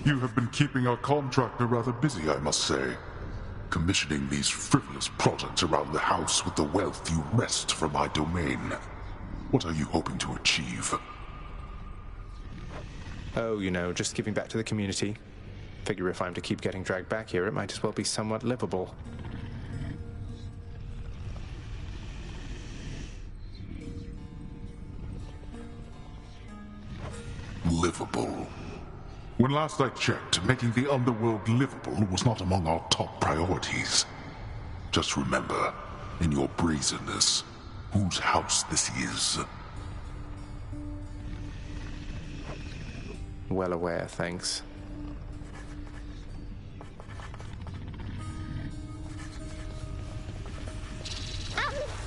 You have been keeping our contractor rather busy, I must say. Commissioning these frivolous projects around the house with the wealth you wrest from my domain. What are you hoping to achieve? Oh, you know, just giving back to the community. Figure if I'm to keep getting dragged back here, it might as well be somewhat livable. Livable. When last I checked, making the underworld livable was not among our top priorities. Just remember, in your brazenness, whose house this is. Well aware, thanks.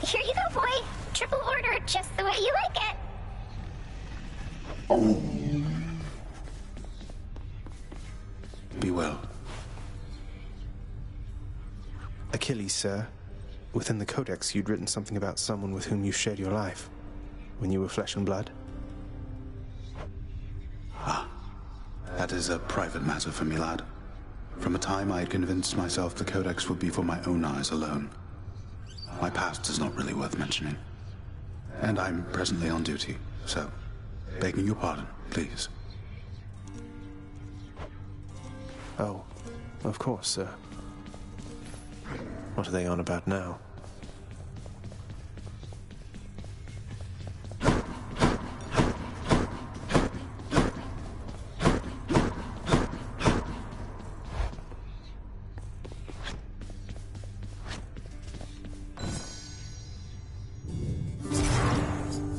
Here you go, boy. Triple order, just the way you like it. Oh. Be well. Achilles, sir. Within the Codex, you'd written something about someone with whom you shared your life, when you were flesh and blood. Ah. That is a private matter for me, lad. From a time I had convinced myself the Codex would be for my own eyes alone. My past is not really worth mentioning. And I'm presently on duty, so, begging your pardon, please. Oh, of course, sir. What are they on about now?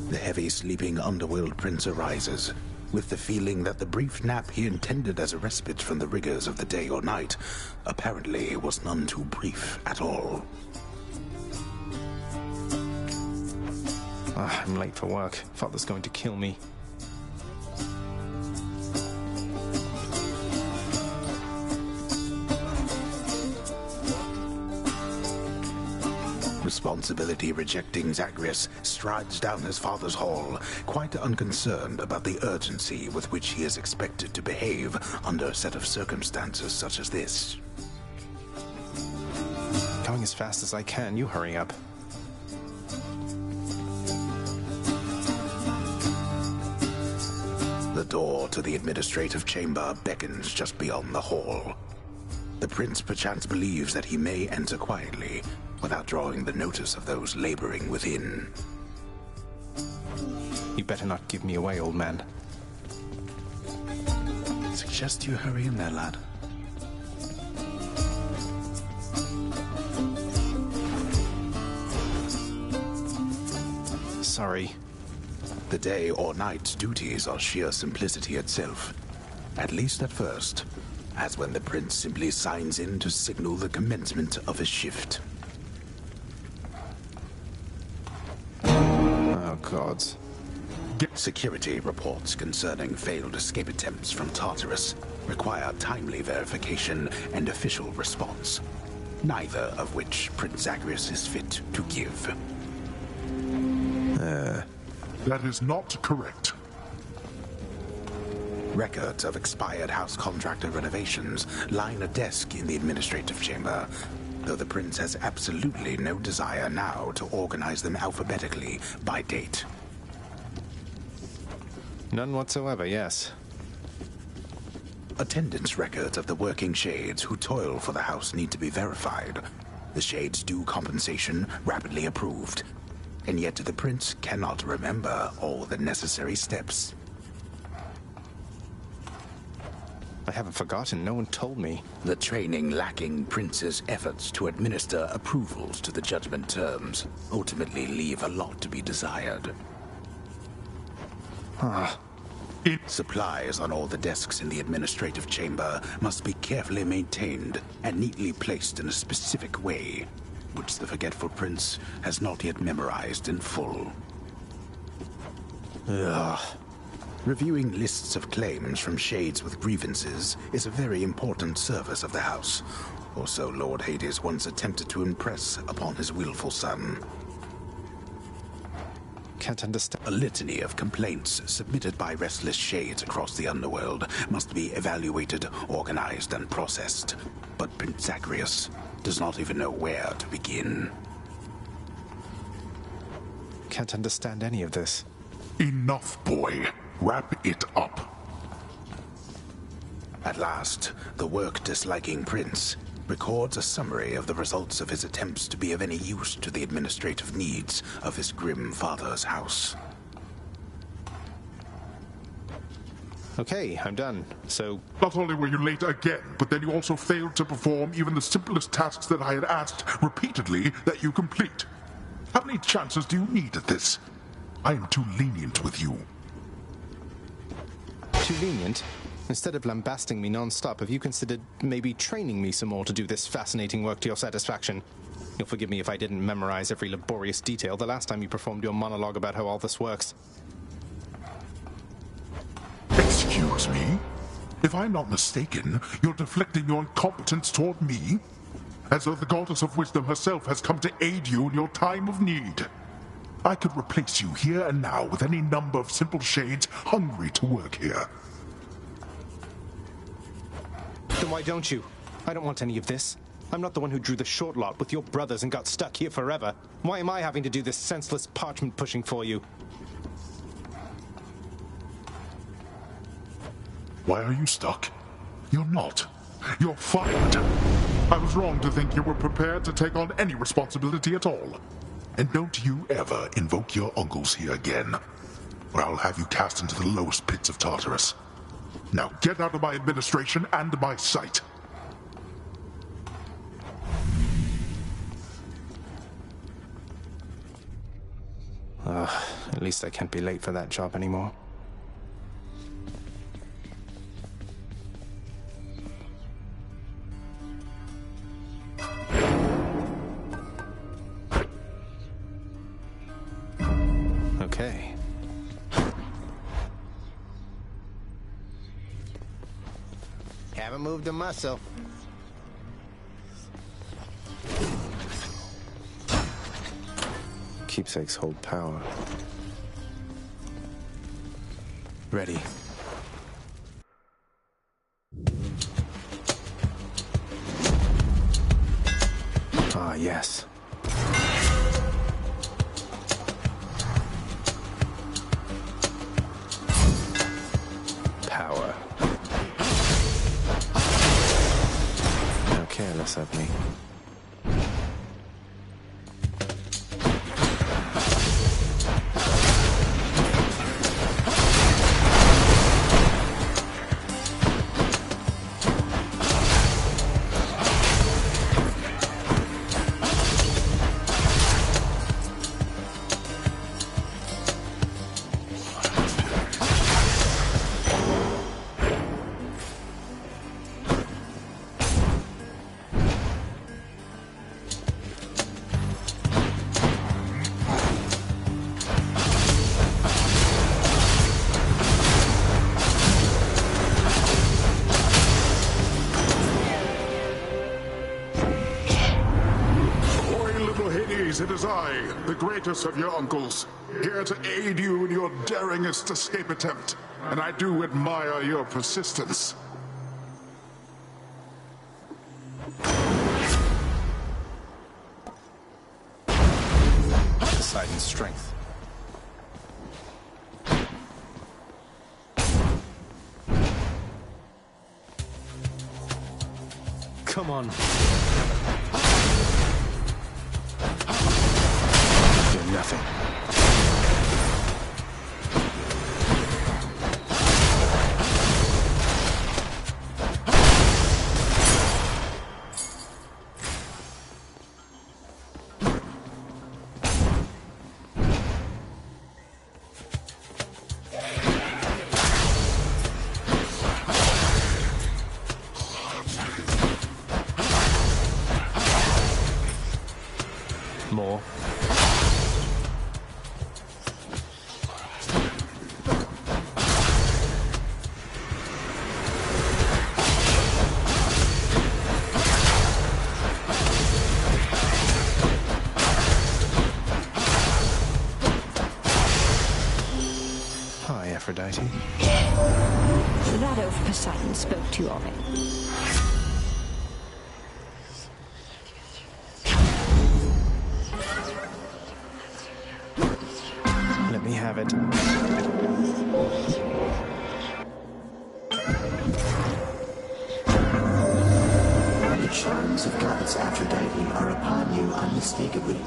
The heavy-sleeping underworld prince arises, with the feeling that the brief nap he intended as a respite from the rigors of the day or night apparently was none too brief at all. I'm late for work. Father's going to kill me. Responsibility-rejecting Zagreus strides down his father's hall, quite unconcerned about the urgency with which he is expected to behave under a set of circumstances such as this. Going as fast as I can. You hurry up. The door to the administrative chamber beckons just beyond the hall. The prince perchance believes that he may enter quietly, without drawing the notice of those laboring within. You better not give me away, old man. Suggest you hurry in there, lad. Sorry. The day or night's duties are sheer simplicity itself. At least at first, as when the prince simply signs in to signal the commencement of his shift. Oh, gods. Security reports concerning failed escape attempts from Tartarus require timely verification and official response, neither of which Prince Zagreus is fit to give. That is not correct. Records of expired house contractor renovations line a desk in the administrative chamber, though the prince has absolutely no desire now to organize them alphabetically by date. None whatsoever, yes. Attendance records of the working shades who toil for the house need to be verified. The shades' due compensation rapidly approved. And yet the prince cannot remember all the necessary steps. I haven't forgotten. No one told me. The training lacking prince's efforts to administer approvals to the judgment terms ultimately leave a lot to be desired. Supplies on all the desks in the administrative chamber must be carefully maintained and neatly placed in a specific way, which the forgetful prince has not yet memorized in full. Reviewing lists of claims from shades with grievances is a very important service of the house, or so Lord Hades once attempted to impress upon his willful son. can't understand. A litany of complaints submitted by restless shades across the underworld must be evaluated, organized, and processed. But Prince Zagreus does not even know where to begin. Can't understand any of this. Enough, boy. Wrap it up. At last, the work-disliking prince records a summary of the results of his attempts to be of any use to the administrative needs of his grim father's house. Okay, I'm done. So, Not only were you late again, but then you also failed to perform even the simplest tasks that I had asked repeatedly that you complete. How many chances do you need at this? I am too lenient with you. too lenient? Instead of lambasting me non-stop, have you considered maybe training me some more to do this fascinating work to your satisfaction? You'll forgive me if I didn't memorize every laborious detail the last time you performed your monologue about how all this works. Excuse me? If I'm not mistaken, you're deflecting your incompetence toward me? As though the goddess of wisdom herself has come to aid you in your time of need. I could replace you here and now with any number of simple shades hungry to work here. Then why don't you? I don't want any of this. I'm not the one who drew the short lot with your brothers and got stuck here forever. Why am I having to do this senseless parchment pushing for you? Why are you stuck? You're not. You're fired. I was wrong to think you were prepared to take on any responsibility at all. And don't you ever invoke your uncles here again, or I'll have you cast into the lowest pits of Tartarus. Now get out of my administration and my sight. At least I can't be late for that job anymore. Okay. Haven't moved a muscle. Keepsakes hold power. Ready. Ah, yes. Power. How careless of me. It is I, the greatest of your uncles, here to aid you in your daringest escape attempt, and I do admire your persistence. Poseidon's strength. Come on. Nothing. More. opportunity. That oaf Poseidon spoke to you of it. Let me have it. The charms of goddess Aphrodite are upon you unmistakably.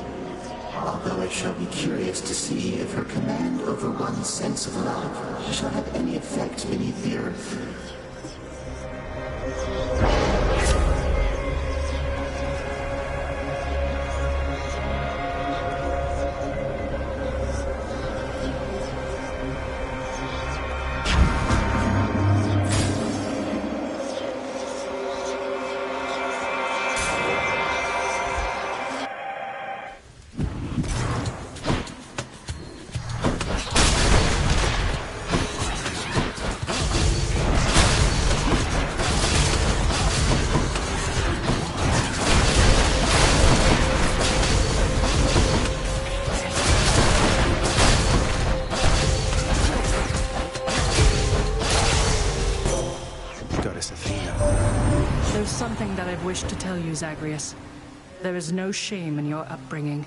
Although I shall be curious to see if her command over one's sense of love shall have any effect beneath the earth. There's something that I've wished to tell you, Zagreus. There is no shame in your upbringing.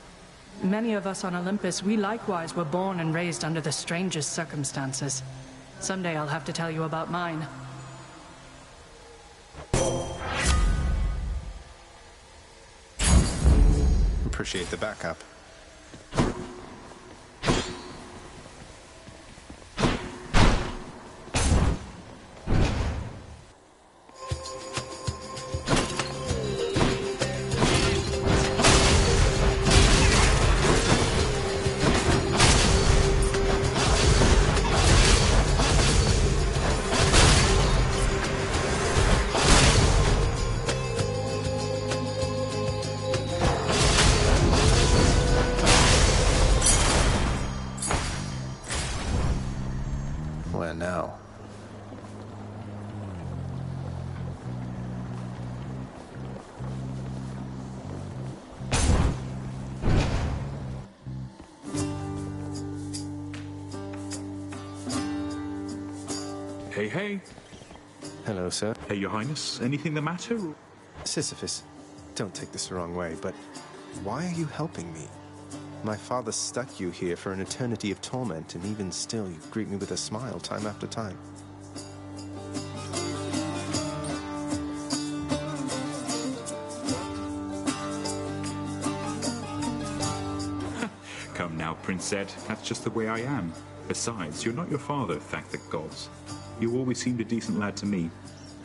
Many of us on Olympus, we likewise were born and raised under the strangest circumstances. Someday I'll have to tell you about mine. Appreciate the backup. Where now? Hey, hey. Hello, sir. Hey, Your Highness. Anything the matter? Sisyphus, don't take this the wrong way, but why are you helping me? My father stuck you here for an eternity of torment, and even still you greet me with a smile time after time. Come now, Prince Zed. That's just the way I am. Besides, you're not your father, thank the gods. You always seemed a decent lad to me.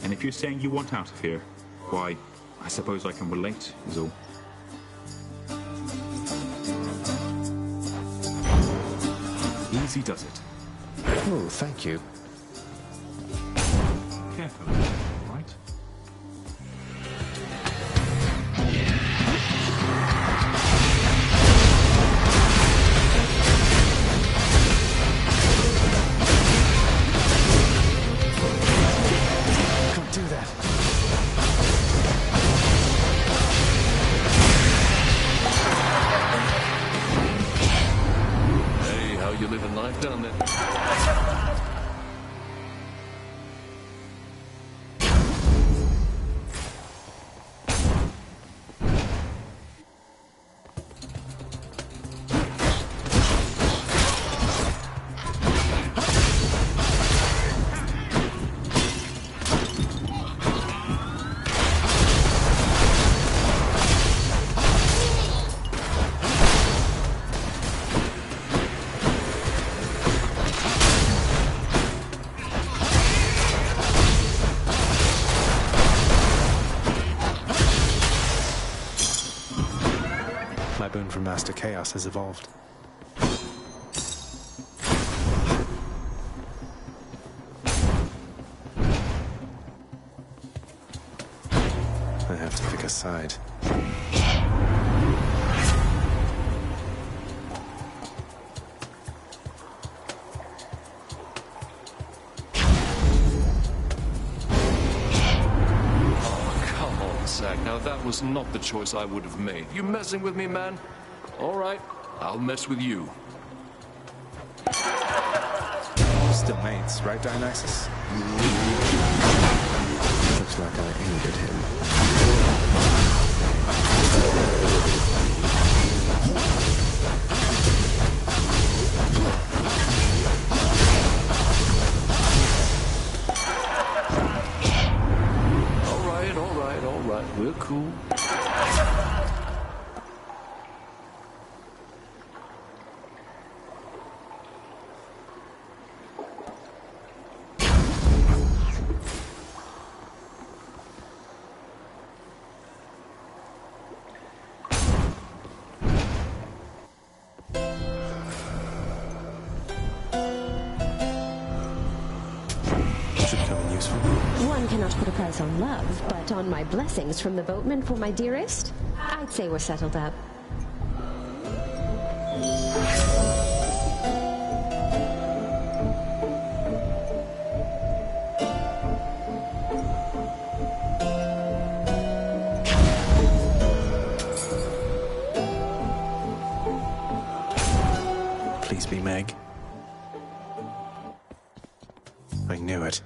And if you're saying you want out of here, why, I suppose I can relate, is all. Easy does it. Oh, thank you. Careful, right? Don't do that. Hey, how you living life down there? My boon from Master Chaos has evolved. I have to pick a side. Now that was not the choice I would have made. You messing with me, man? All right, I'll mess with you. Stay still mates, right, Dionysus? Looks like I aimed at him. All right. We're cool. One cannot put a price on love, but on my blessings from the boatman for my dearest, I'd say we're settled up. Please be Meg. I knew it.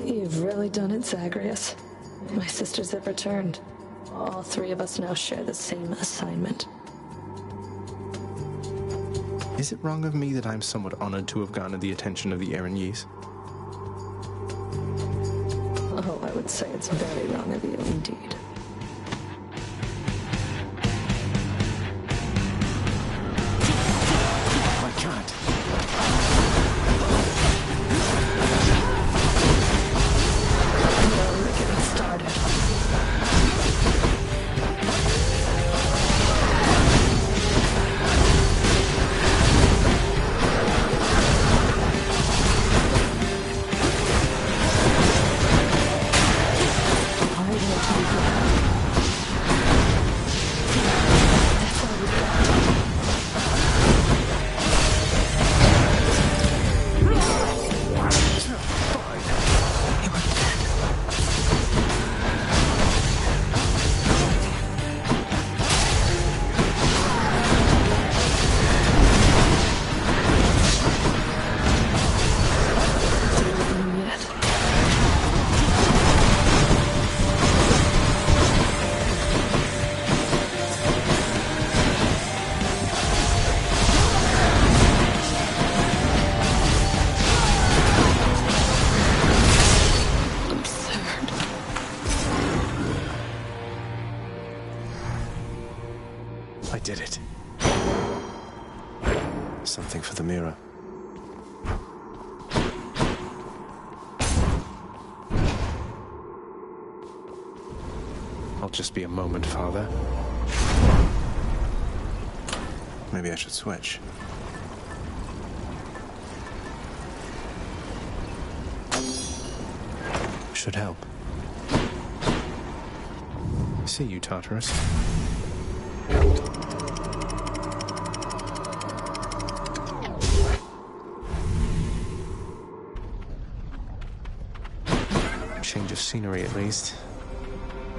You've really done it, Zagreus. My sisters have returned. All three of us now share the same assignment. Is it wrong of me that I'm somewhat honored to have garnered the attention of the Erinyes? Oh, I would say it's very wrong of you indeed. My God. I did it. Something for the mirror. I'll just be a moment, Father. Maybe I should switch. Should help. See you, Tartarus. Change of scenery, at least.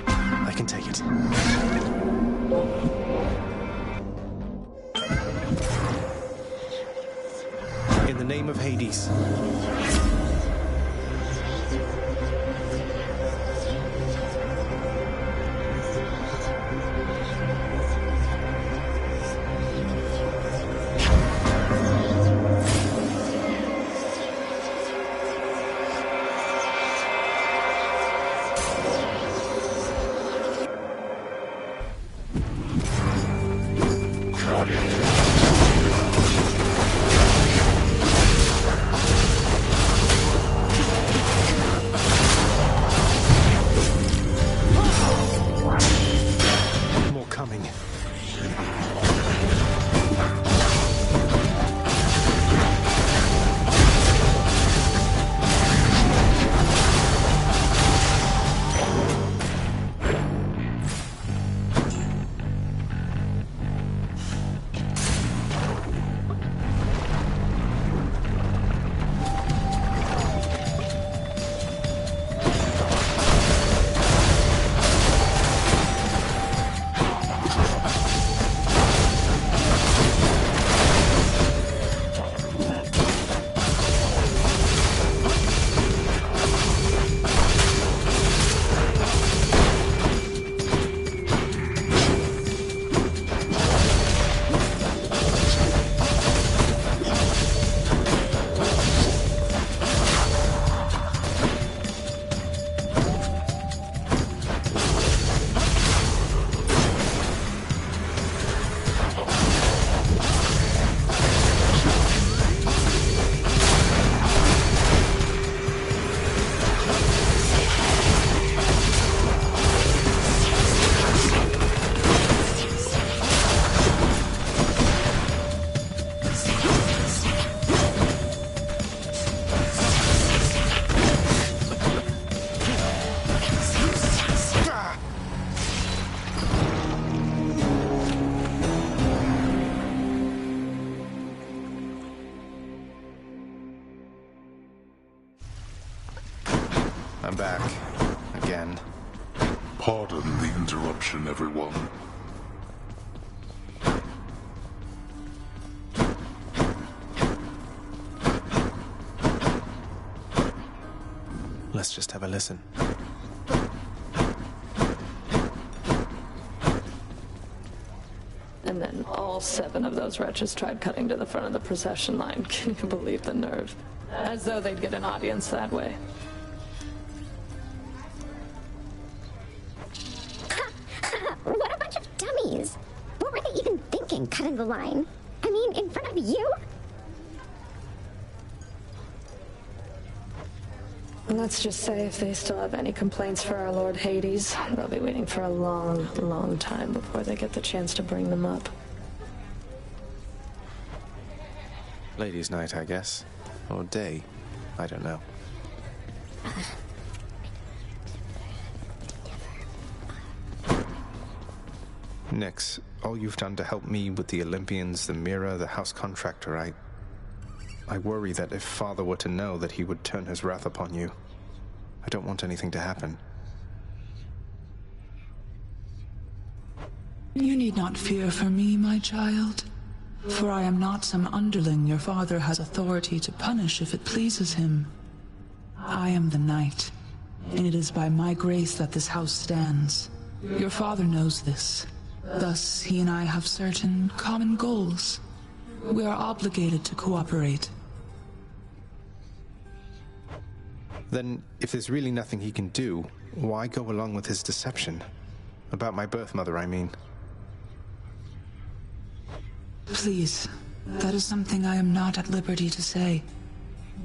I can take it. In the name of Hades. I'm back. Again. Pardon the interruption, everyone. Let's just have a listen. And then all 7 of those wretches tried cutting to the front of the procession line. Can you believe the nerve? As though they'd get an audience that way. What a bunch of dummies! What were they even thinking, cutting the line? I mean, in front of you? Let's just say if they still have any complaints for our Lord Hades, they'll be waiting for a long, long time before they get the chance to bring them up. Ladies' night, I guess. Or day. I don't know. Nyx, all you've done to help me with the Olympians, the mirror, the house contractor, I worry that if Father were to know that he would turn his wrath upon you. I don't want anything to happen. You need not fear for me, my child. For I am not some underling your father has authority to punish if it pleases him. I am the knight, and it is by my grace that this house stands. Your father knows this. Thus, he and I have certain common goals. We are obligated to cooperate. Then, if there's really nothing he can do, why go along with his deception? About my birth mother, I mean. Please, that is something I am not at liberty to say.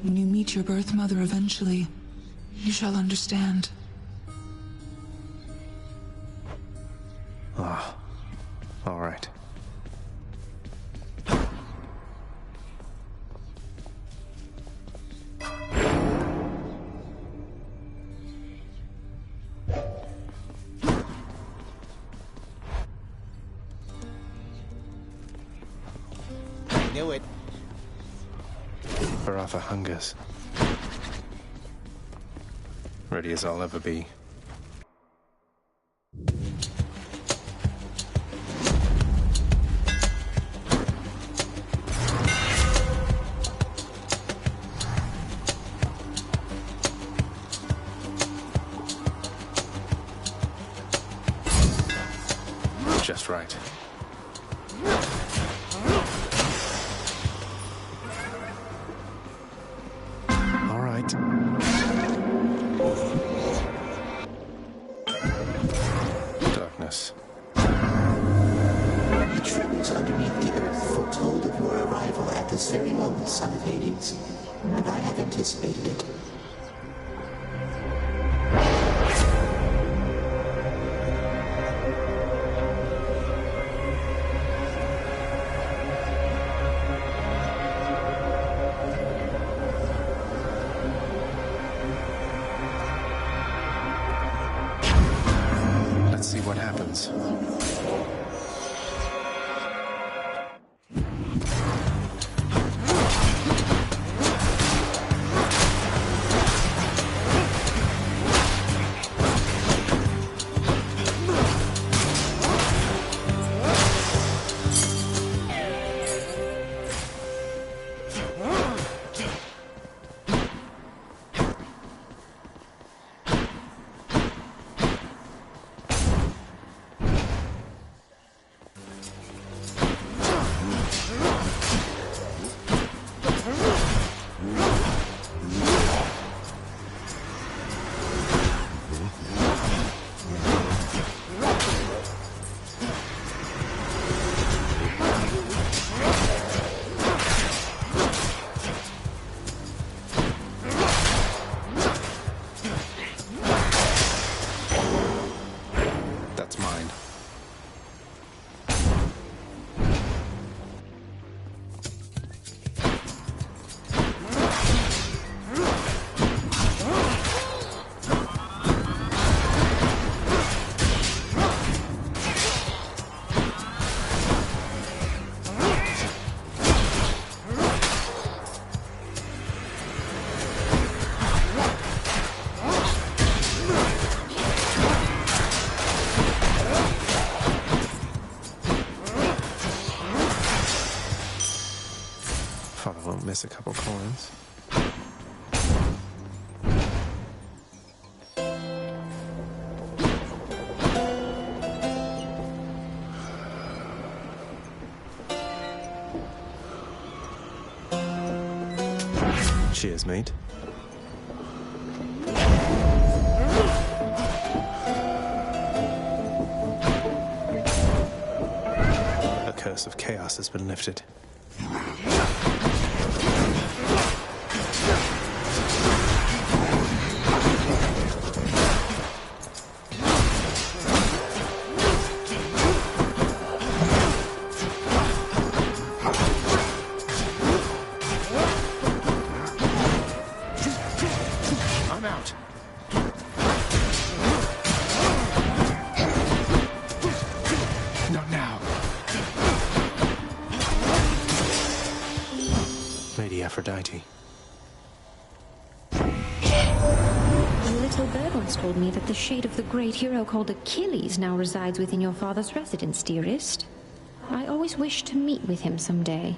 When you meet your birth mother eventually, you shall understand. Ah, all right. Knew it. Baratha hungers. Ready as I'll ever be. Just right. All right. Darkness. The tremors underneath the earth foretold of your arrival at this very moment, son of Hades, and I have anticipated it. Let's see what happens. There's a couple coins. Cheers, mate. The curse of chaos has been lifted. Aphrodite. A little bird once told me that the shade of the great hero called Achilles now resides within your father's residence, dearest. I always wished to meet with him someday.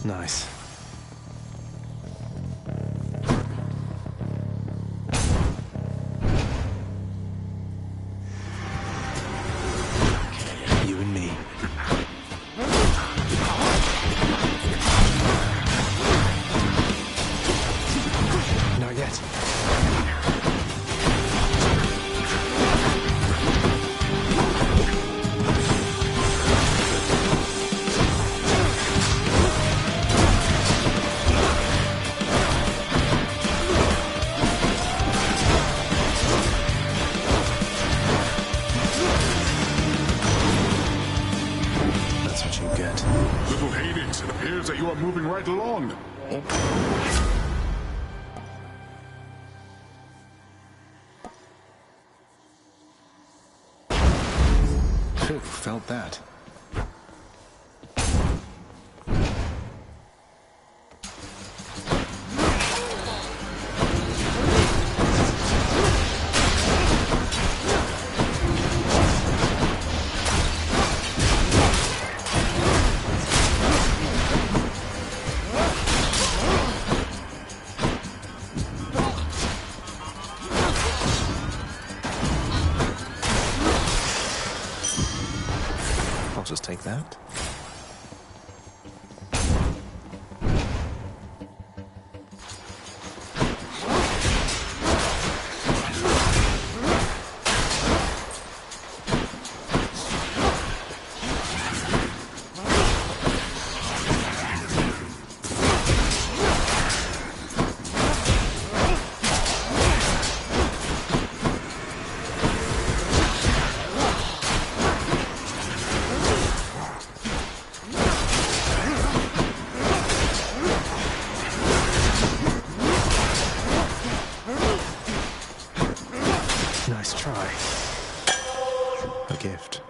Nice. You and me. Not yet. Little Hades, it appears that you are moving right along. Who felt that? I'll just take that. Nice try. A gift.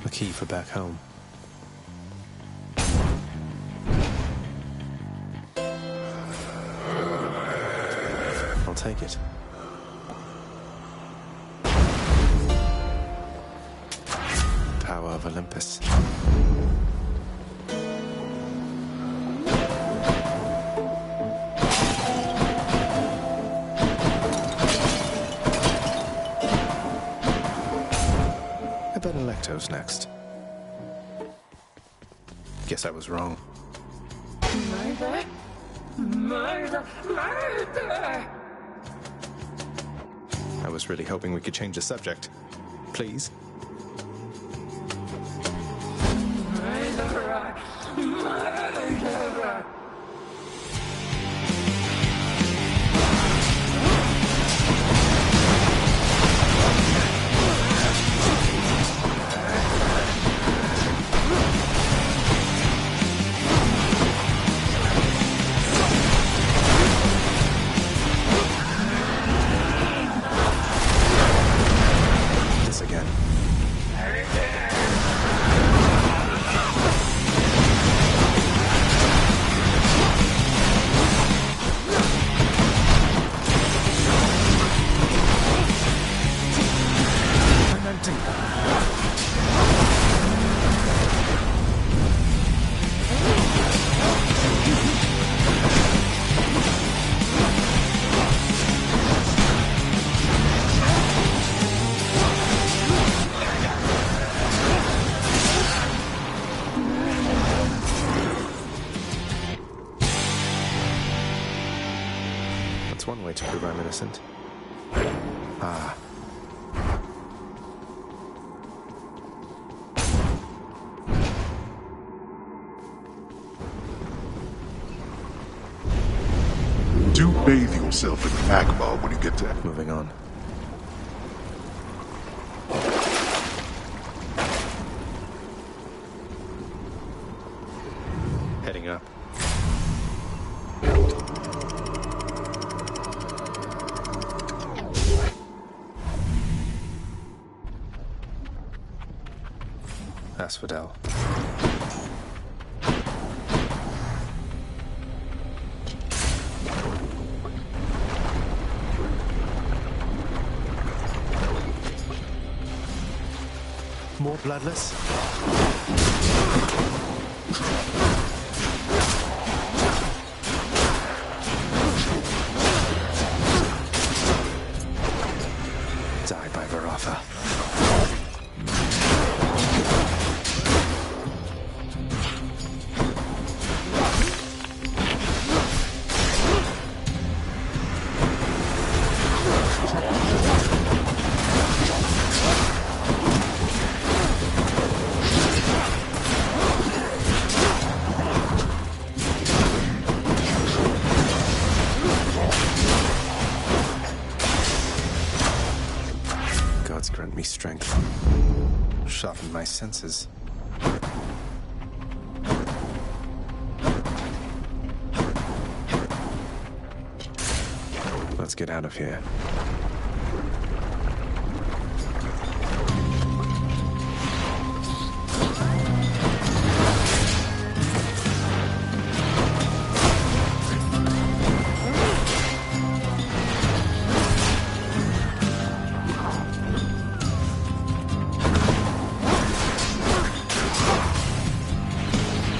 The key for back home. take it. Tower of Olympus. I bet Electo's next. Guess I was wrong. Murder! Murder! Murder! I was really hoping we could change the subject. Please? Murderer! Murderer! This again. That's one way to prove I'm innocent. Ah. Do bathe yourself in magma when you get to... Moving on. Heading up. Asphodel. More bloodless? Die by Varatha. Gods grant me strength. Sharpen my senses. Let's get out of here.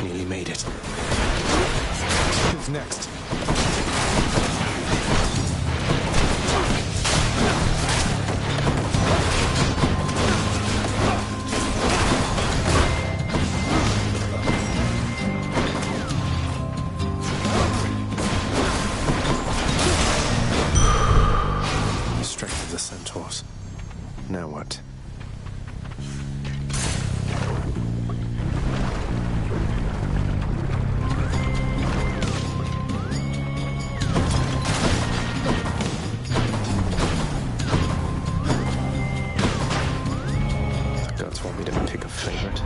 Nearly made it. Who's next? Strength of the centaurs. Now what? The gods want me to pick a favorite.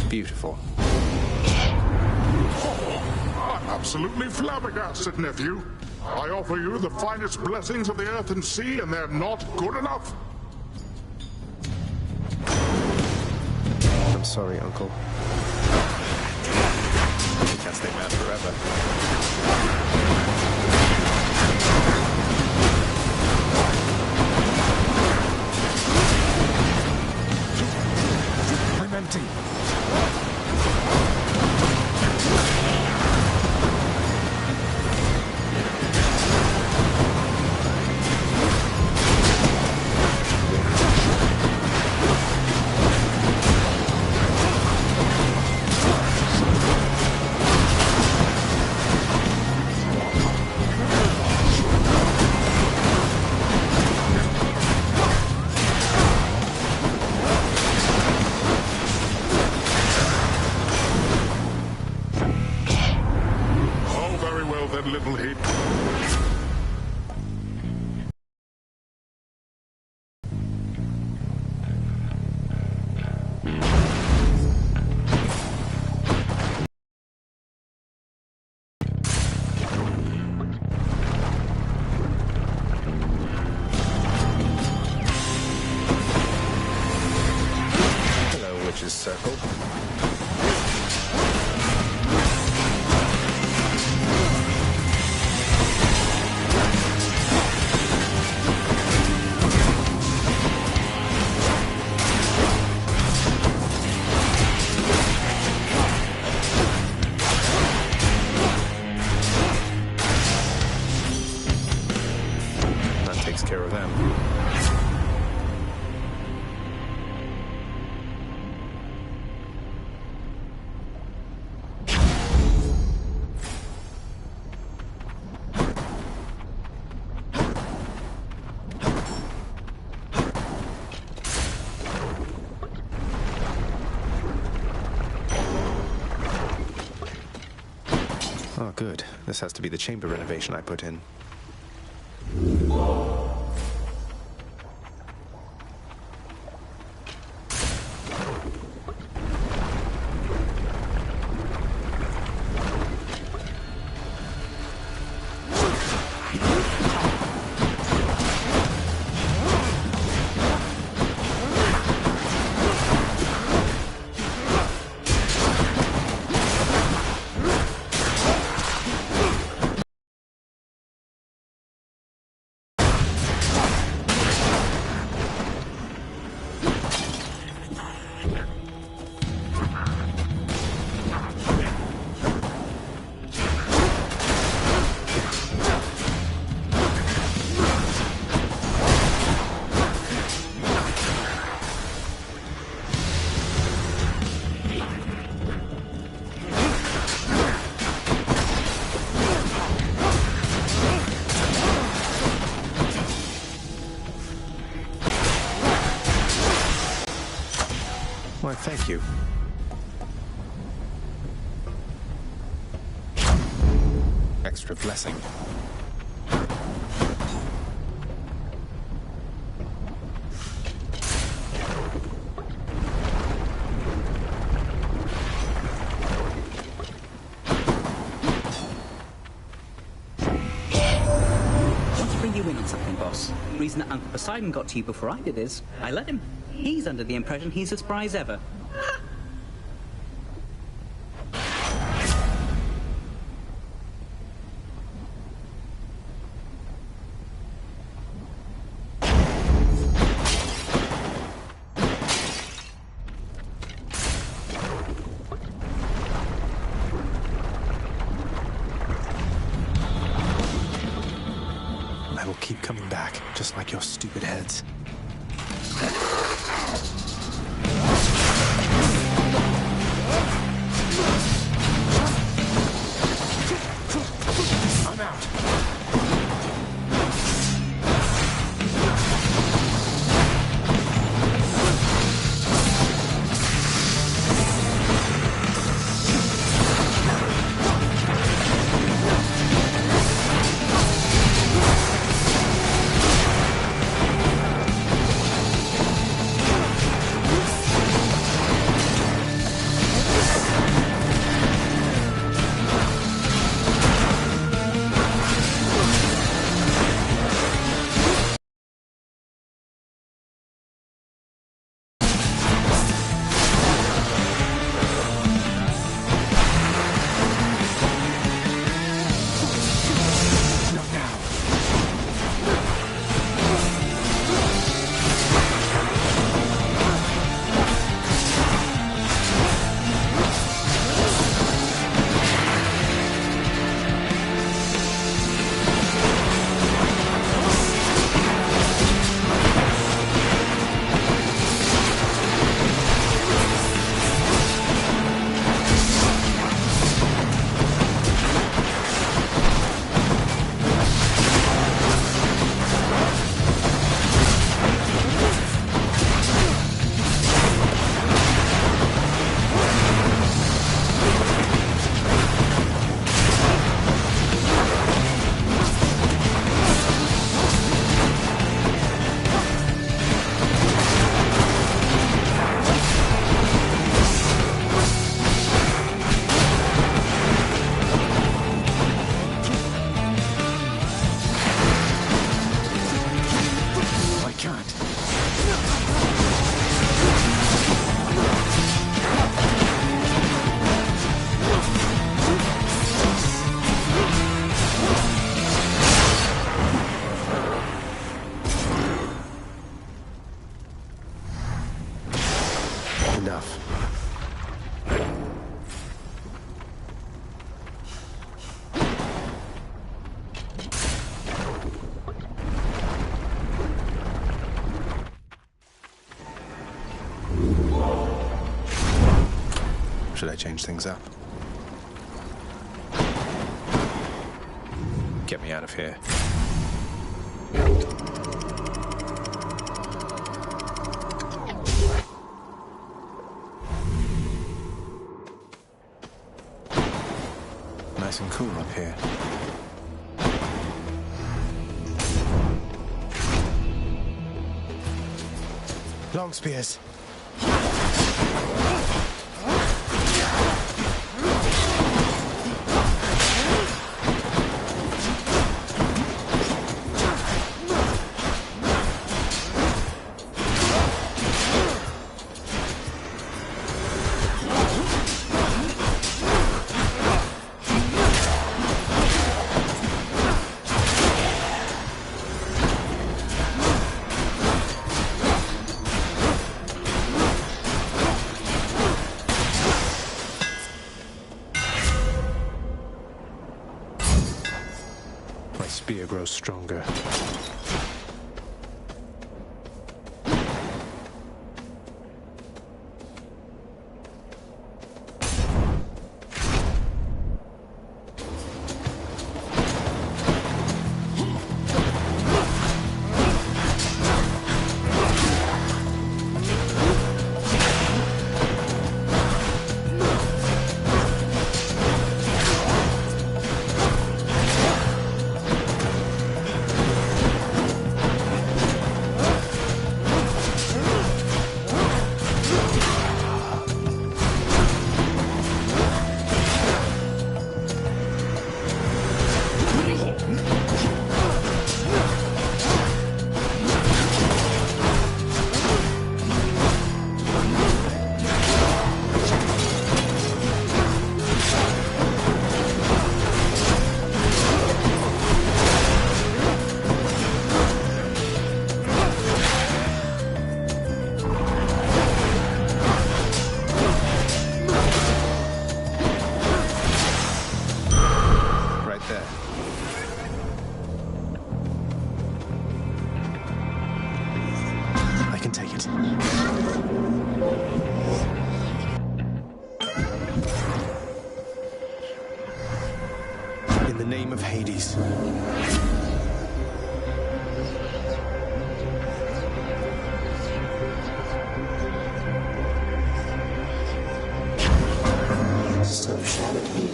Beautiful. I'm absolutely flabbergasted, nephew. I offer you the finest blessings of the earth and sea, and they're not good enough. I'm sorry, Uncle. I can't stay mad forever. I'm empty. Little hit. Hello, Witch's Circle. Takes care of them. Oh, good. This has to be the chamber renovation I put in. Why, thank you. Extra blessing. You in on something, boss. The reason that Uncle Poseidon got to you before I did is I let him. He's under the impression he's as spry as ever. I will keep coming back, just like your stupid heads. I'm out. Should I change things up? Get me out of here. Nice and cool up here. Long spears. Spear grows stronger. In the name of Hades. So shall it be.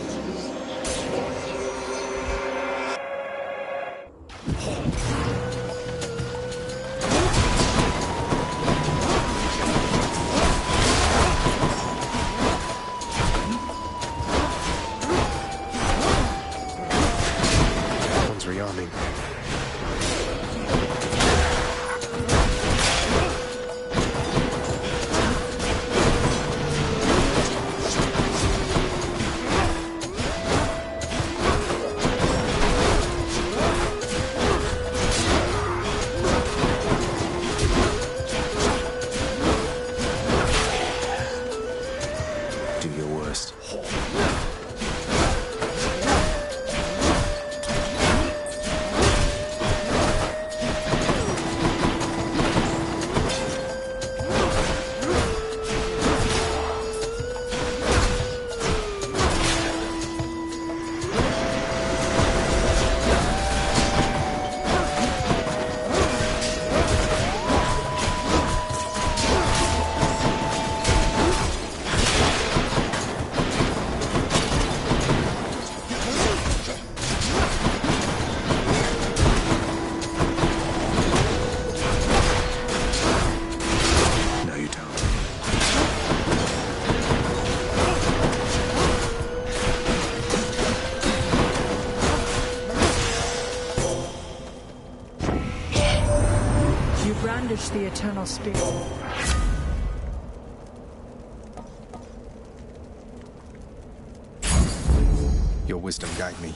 One's rearming. Do your worst. No, you don't. You brandish the eternal spear. Your wisdom guide me.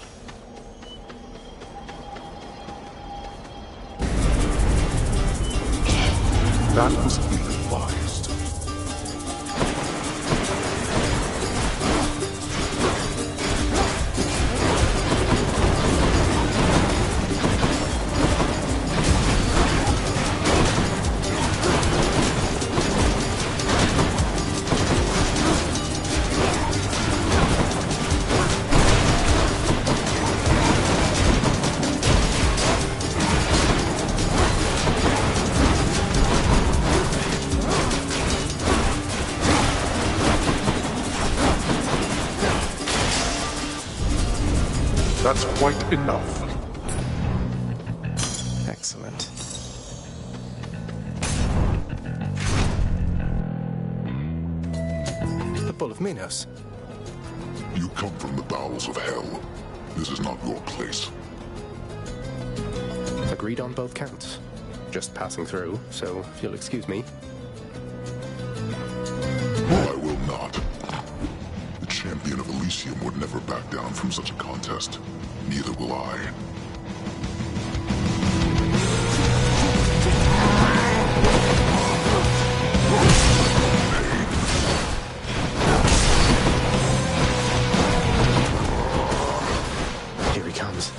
That was ill-advised. That's quite enough. Excellent. The Bull of Minos. You come from the bowels of hell. This is not your place. Agreed on both counts. Just passing through, so if you'll excuse me. I will not. The champion of Elysium would never back down from such a contest. Neither will I. Here he comes.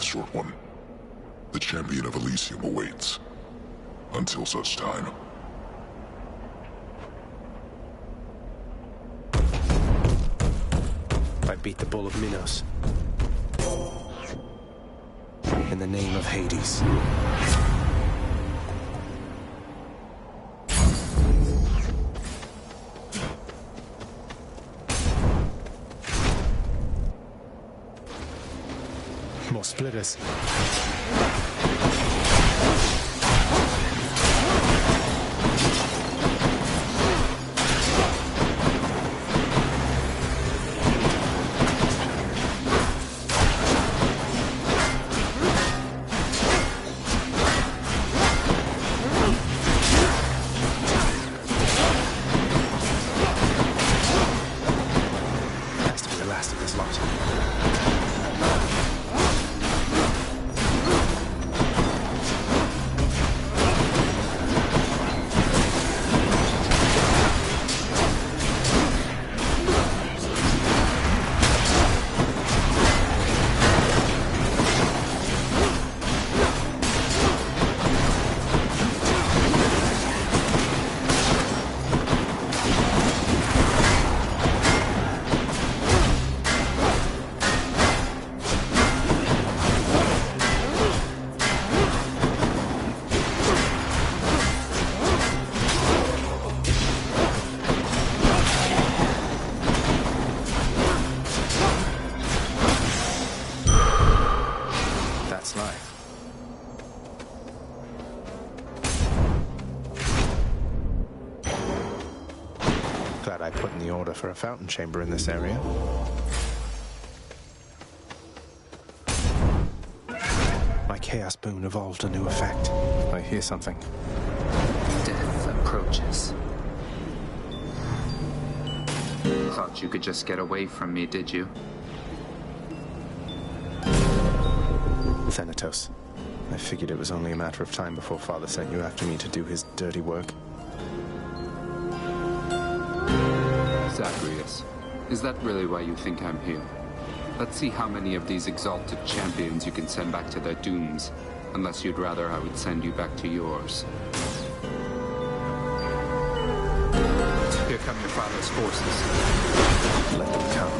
Short One. The champion of Elysium awaits. Until such time. I beat the Bull of Minos. In the name of Hades. More splitters. Has to be the last of this lot. Glad I put in the order for a fountain chamber in this area. My Chaos Boon evolved a new effect. I hear something. Death approaches. Thought you could just get away from me, did you? Thanatos. I figured it was only a matter of time before Father sent you after me to do his dirty work. Zagreus, is that really why you think I'm here? Let's see how many of these exalted champions you can send back to their dooms. Unless you'd rather I would send you back to yours. Here come your father's forces. Let them come.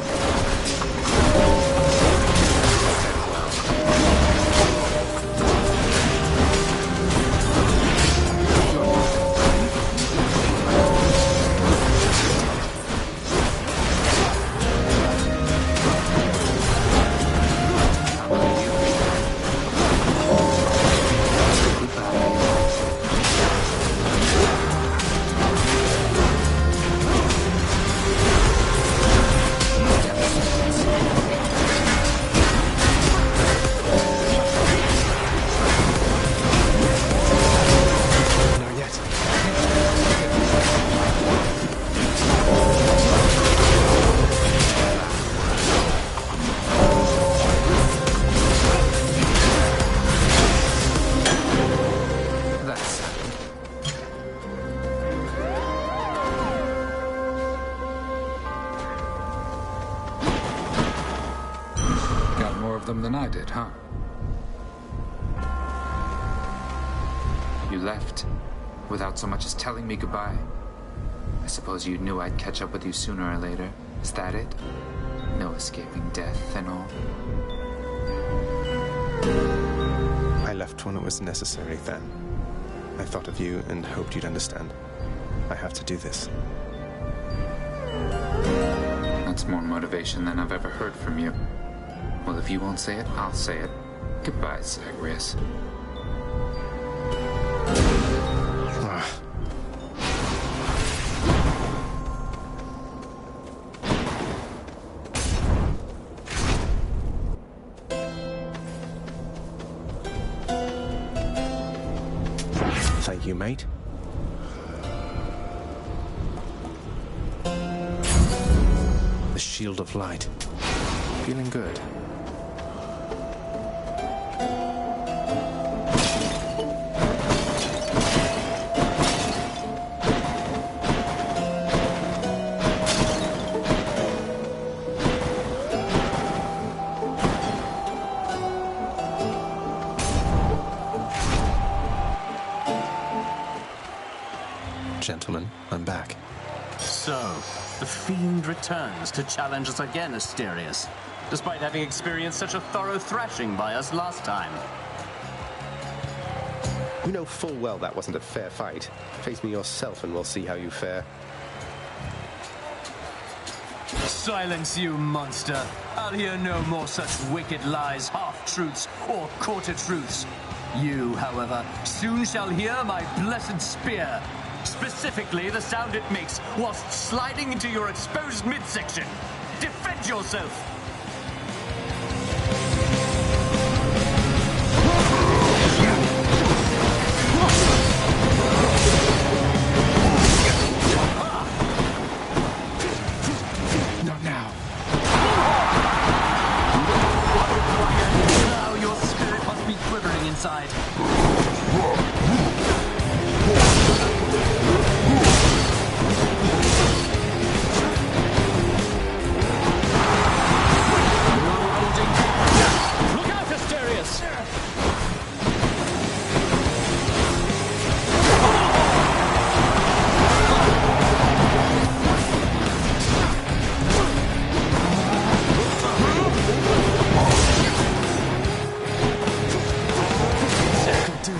Than I did, huh? You left without so much as telling me goodbye. I suppose you knew I'd catch up with you sooner or later. Is that it? No escaping death and all? I left when it was necessary then. I thought of you and hoped you'd understand. I have to do this. That's more motivation than I've ever heard from you. Well, if you won't say it, I'll say it. Goodbye, Zagreus. Thank you, mate. The Shield of Light. Feeling good. Gentlemen, I'm back. So, the Fiend returns to challenge us again, Asterius, despite having experienced such a thorough thrashing by us last time. You know full well that wasn't a fair fight. Face me yourself and we'll see how you fare. Silence, you monster! I'll hear no more such wicked lies, half-truths, or quarter-truths. You, however, soon shall hear my blessed spear. Specifically, the sound it makes whilst sliding into your exposed midsection. Defend yourself! Not now. Now your spirit must be quivering inside. Do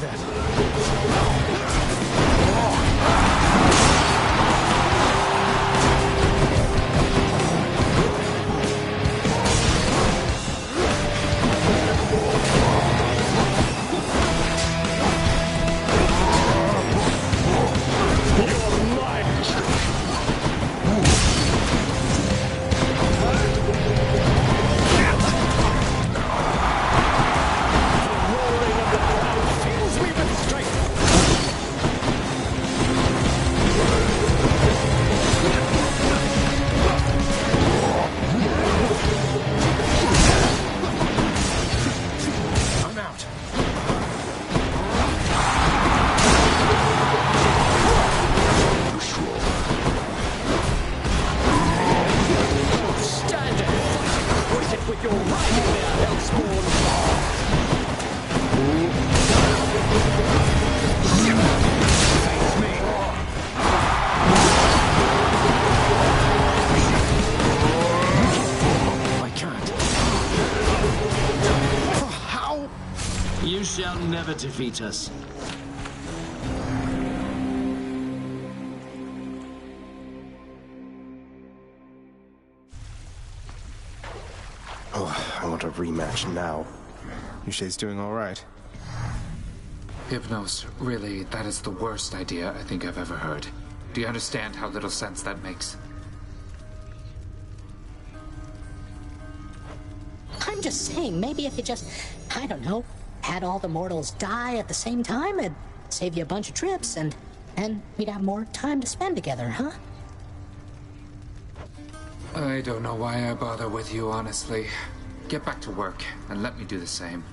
never defeat us. Oh, I want a rematch now. Yushie's doing all right. Hypnos, really, that is the worst idea I think I've ever heard. Do you understand how little sense that makes? I'm just saying, maybe if you just, I don't know, had all the mortals die at the same time, it'd save you a bunch of trips, and we'd have more time to spend together, huh? I don't know why I bother with you, honestly. Get back to work, and let me do the same.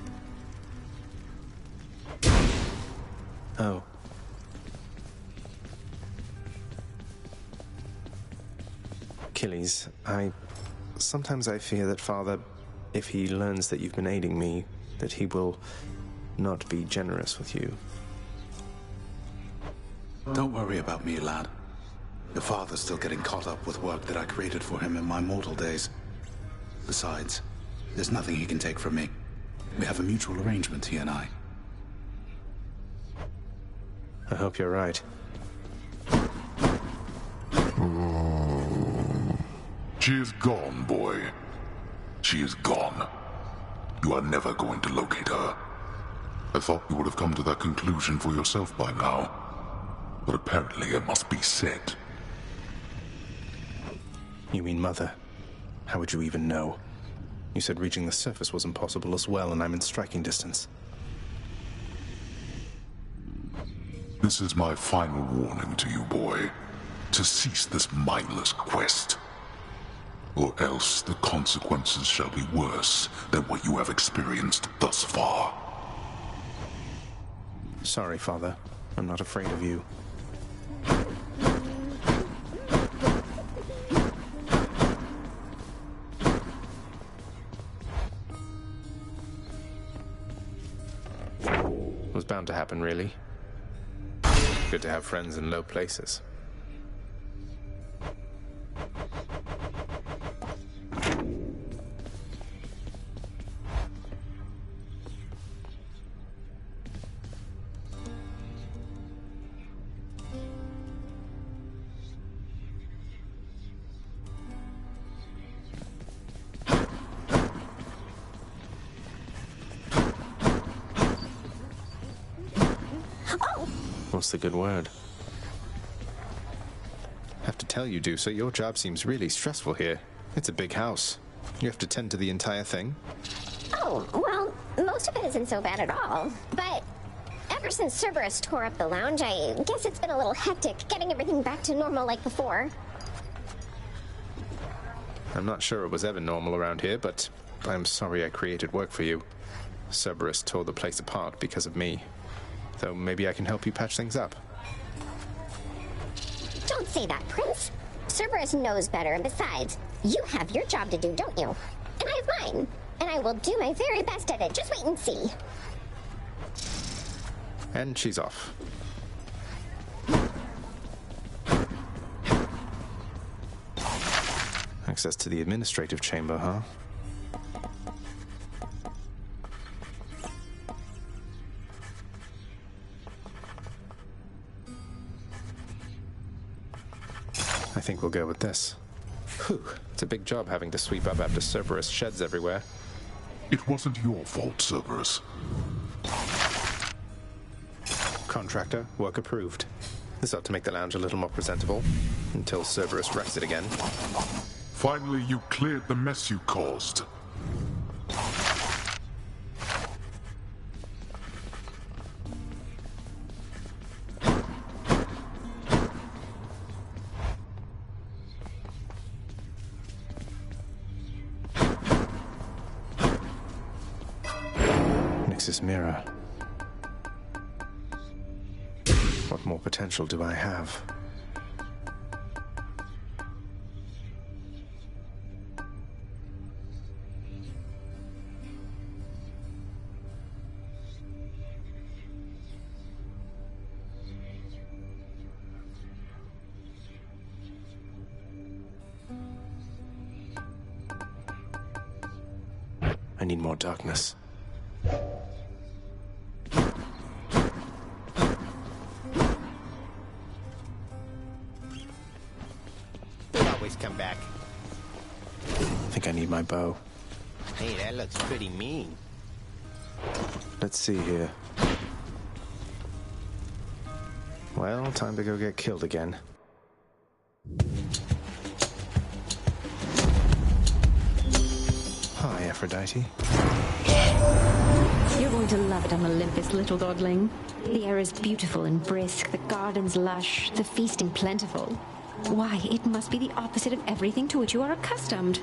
Oh. Achilles, sometimes I fear that Father, if he learns that you've been aiding me, that he will not be generous with you. Don't worry about me, lad. Your father's still getting caught up with work that I created for him in my mortal days. Besides, there's nothing he can take from me. We have a mutual arrangement, he and I. I hope you're right. She is gone, boy. She is gone. You are never going to locate her. I thought you would have come to that conclusion for yourself by now. But apparently it must be said. You mean Mother? How would you even know? You said reaching the surface was impossible as well, and I'm in striking distance. This is my final warning to you, boy. To cease this mindless quest. Or else the consequences shall be worse than what you have experienced thus far. Sorry, Father. I'm not afraid of you. It was bound to happen, really. Good to have friends in low places. What's the good word? Have to tell you, Dusa, your job seems really stressful here. It's a big house. You have to tend to the entire thing? Oh, well, most of it isn't so bad at all. But ever since Cerberus tore up the lounge, I guess it's been a little hectic getting everything back to normal like before. I'm not sure it was ever normal around here, but I'm sorry I created work for you. Cerberus tore the place apart because of me. Though maybe I can help you patch things up. Don't say that, Prince. Cerberus knows better, and besides, you have your job to do, don't you? And I have mine. And I will do my very best at it. Just wait and see. And she's off. Access to the administrative chamber, huh? I think we'll go with this. Whew, it's a big job having to sweep up after Cerberus sheds everywhere. It wasn't your fault, Cerberus. Contractor, work approved. This ought to make the lounge a little more presentable, until Cerberus wrecks it again. Finally, you cleared the mess you caused. Nix's mirror. What more potential do I have? I need more darkness. always come back. I think I need my bow. Hey, that looks pretty mean. Let's see here. Well, time to go get killed again. Hi, Aphrodite. You're going to love it on Olympus, little godling. The air is beautiful and brisk, the gardens lush, the feasting plentiful. Why, it must be the opposite of everything to which you are accustomed.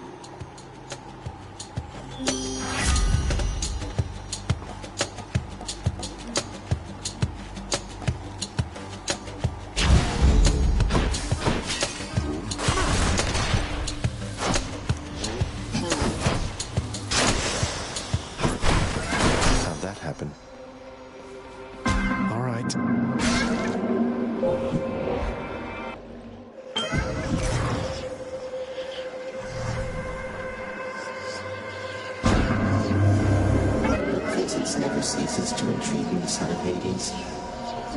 How'd that happen? All right. Physics never ceases to intrigue me, son of Hades.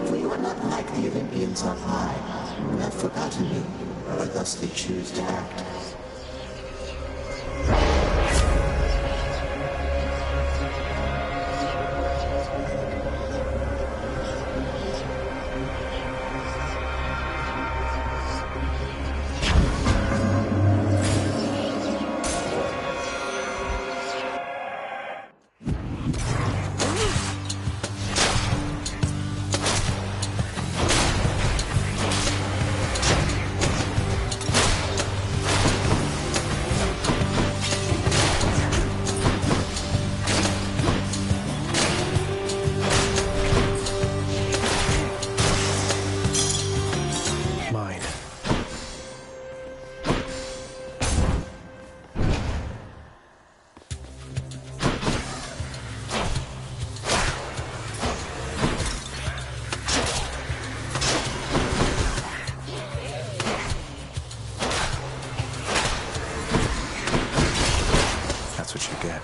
For you are not like the Olympians on high, who have forgotten me, or thusly choose to act. Mine. That's what you get.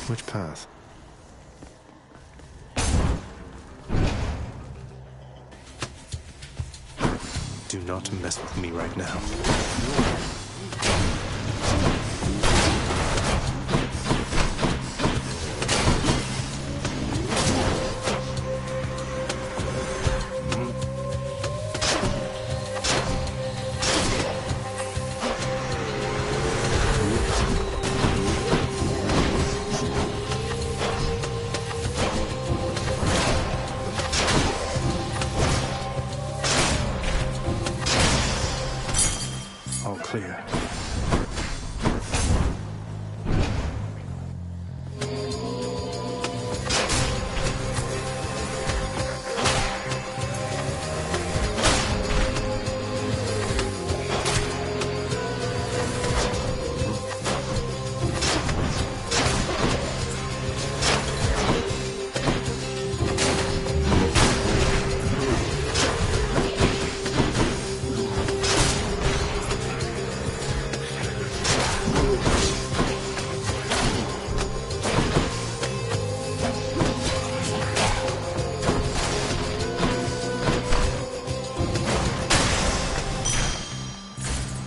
Which path? Do not mess with me right now. All clear.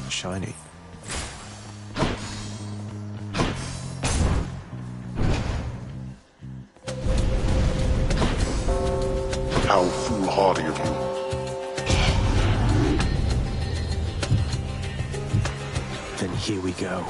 Shiny. How foolhardy of you. Here we go.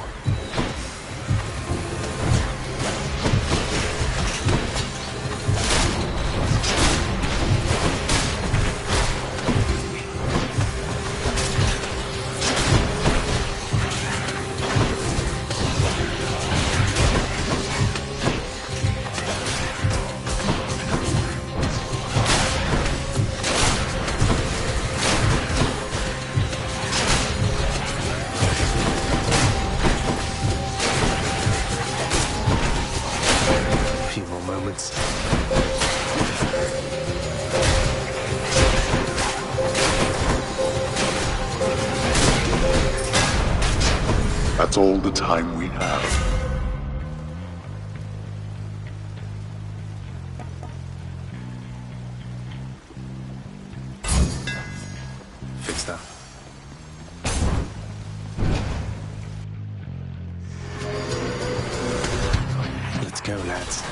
That's all the time we have. Fix that. Let's go, lads.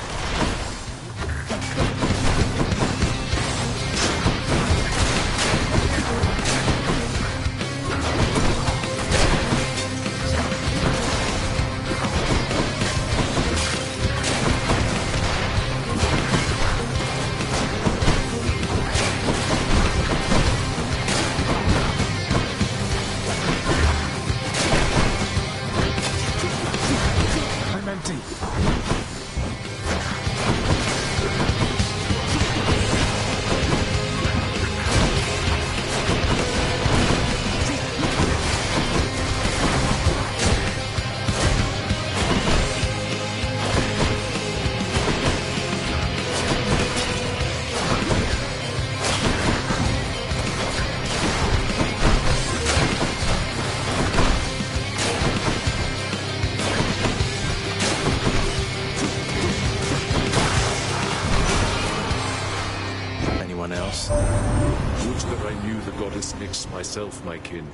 Would that I knew the goddess Nyx myself, my kin.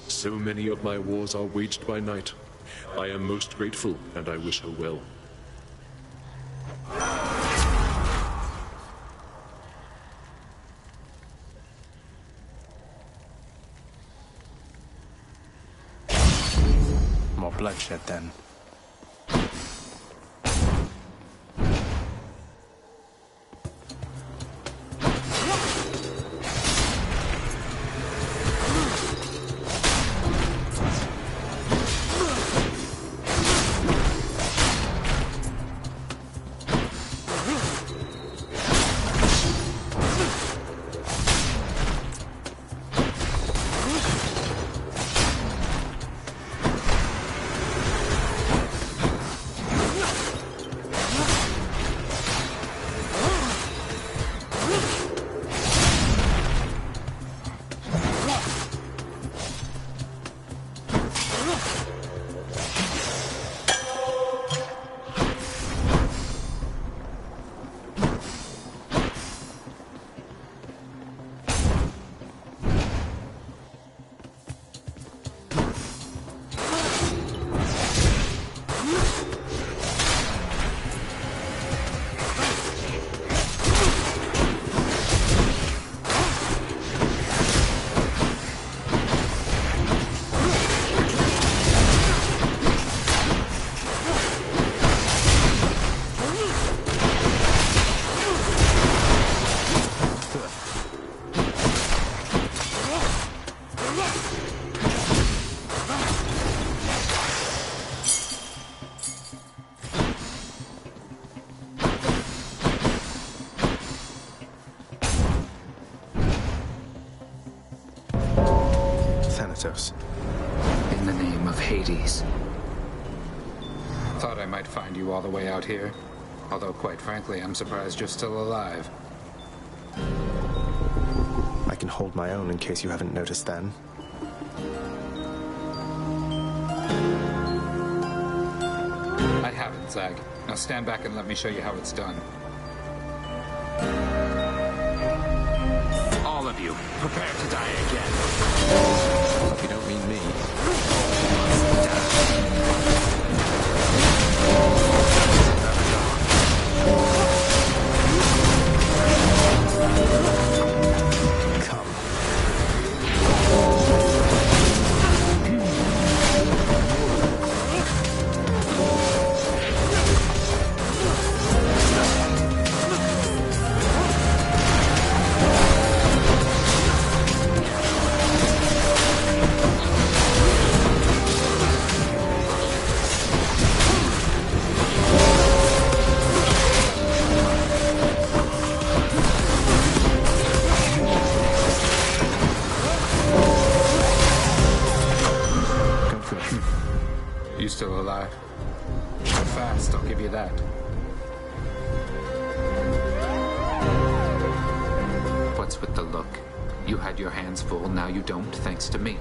So many of my wars are waged by night. I am most grateful, and I wish her well. More bloodshed, then. In the name of Hades. Thought I might find you all the way out here. Although, quite frankly, I'm surprised you're still alive. I can hold my own in case you haven't noticed then. I haven't, Zag. Now stand back and let me show you how it's done. All of you, prepare to die again. Hope you don't mean me. Come. still alive. Fast, I'll give you that. What's with the look? You had your hands full, now you don't, thanks to me.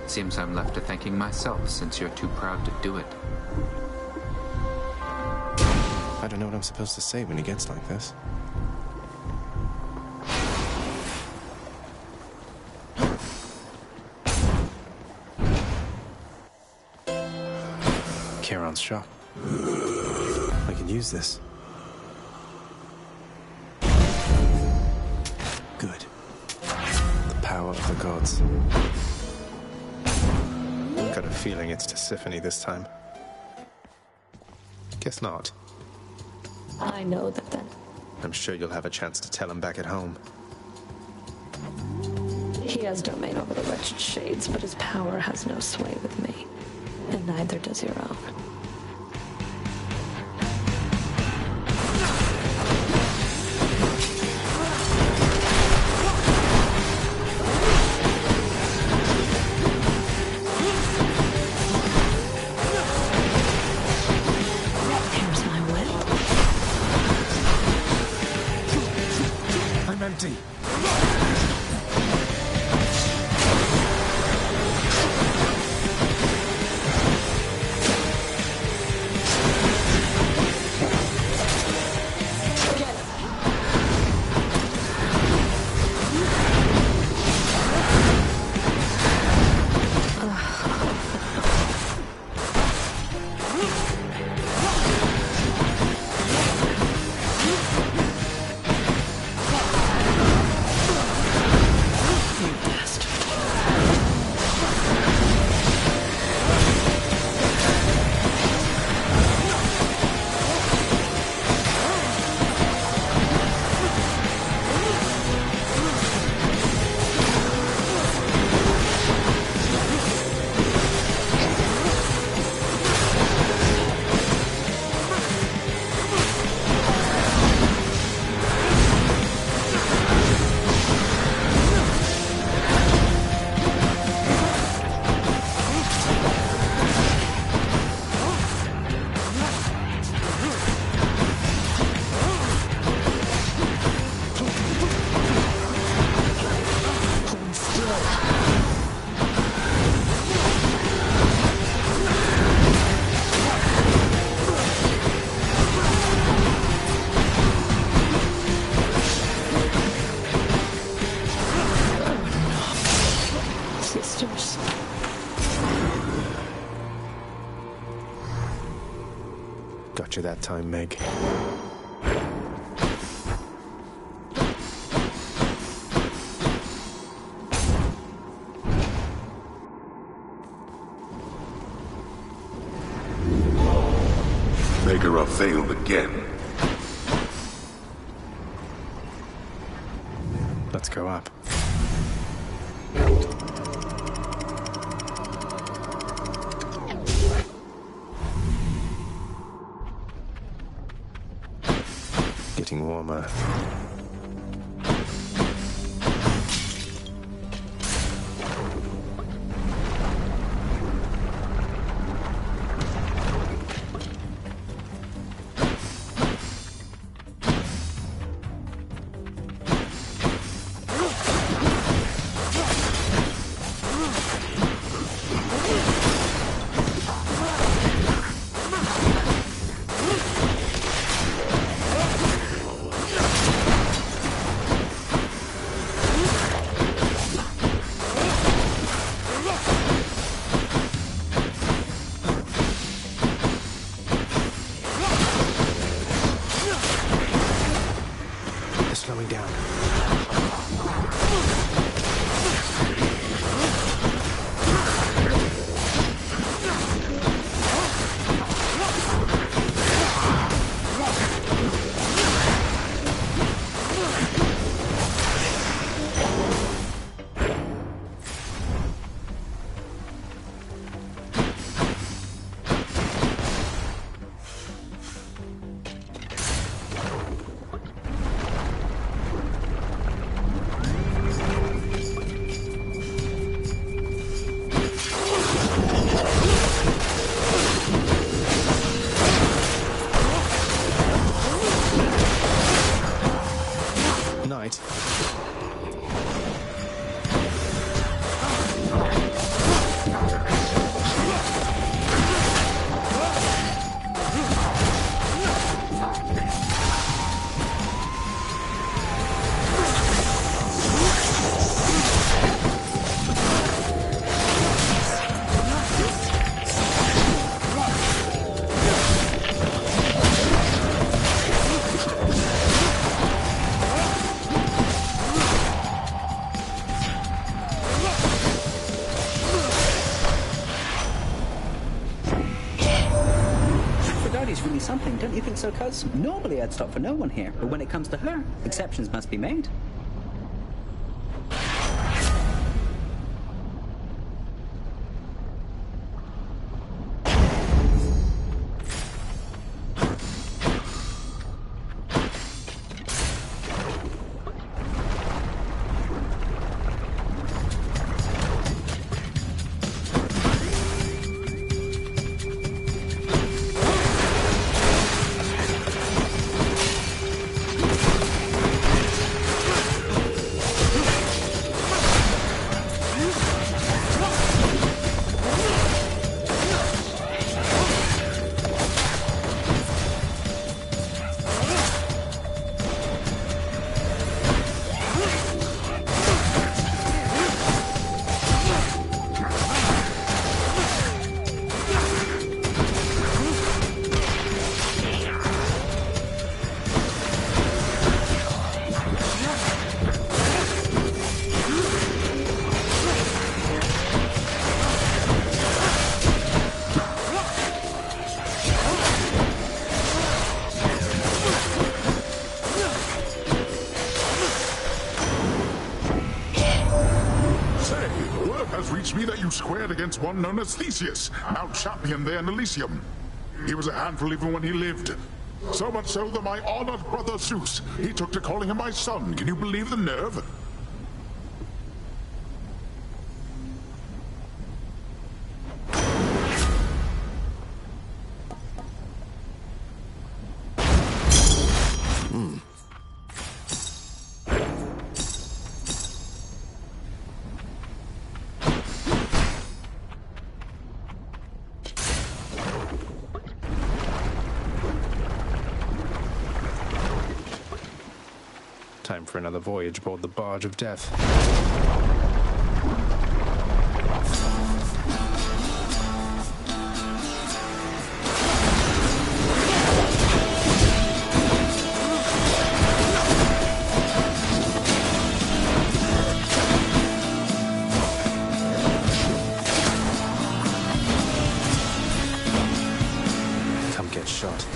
Seems I'm left to thanking myself, since you're too proud to do it. I don't know what I'm supposed to say when he gets like this. Charon's shop. I can use this. Good. The power of the gods. Got a feeling it's Tisiphone this time. Guess not. I know that then. I'm sure you'll have a chance to tell him back at home. He has domain over the wretched shades, but his power has no sway with me. And neither does your own. Here's my whip. I'm empty. Got you that time, Meg. Megara failed again. Let's go up. Getting warmer. Slowing down. Really something, don't you think so, Cuz? Normally I'd stop for no one here, but when it comes to her, exceptions must be made. Squared against one known as Theseus, our champion there in Elysium. He was a handful even when he lived. So much so that my honored brother Zeus, he took to calling him my son. Can you believe the nerve? Time for another voyage aboard the Barge of Death. Come get shot.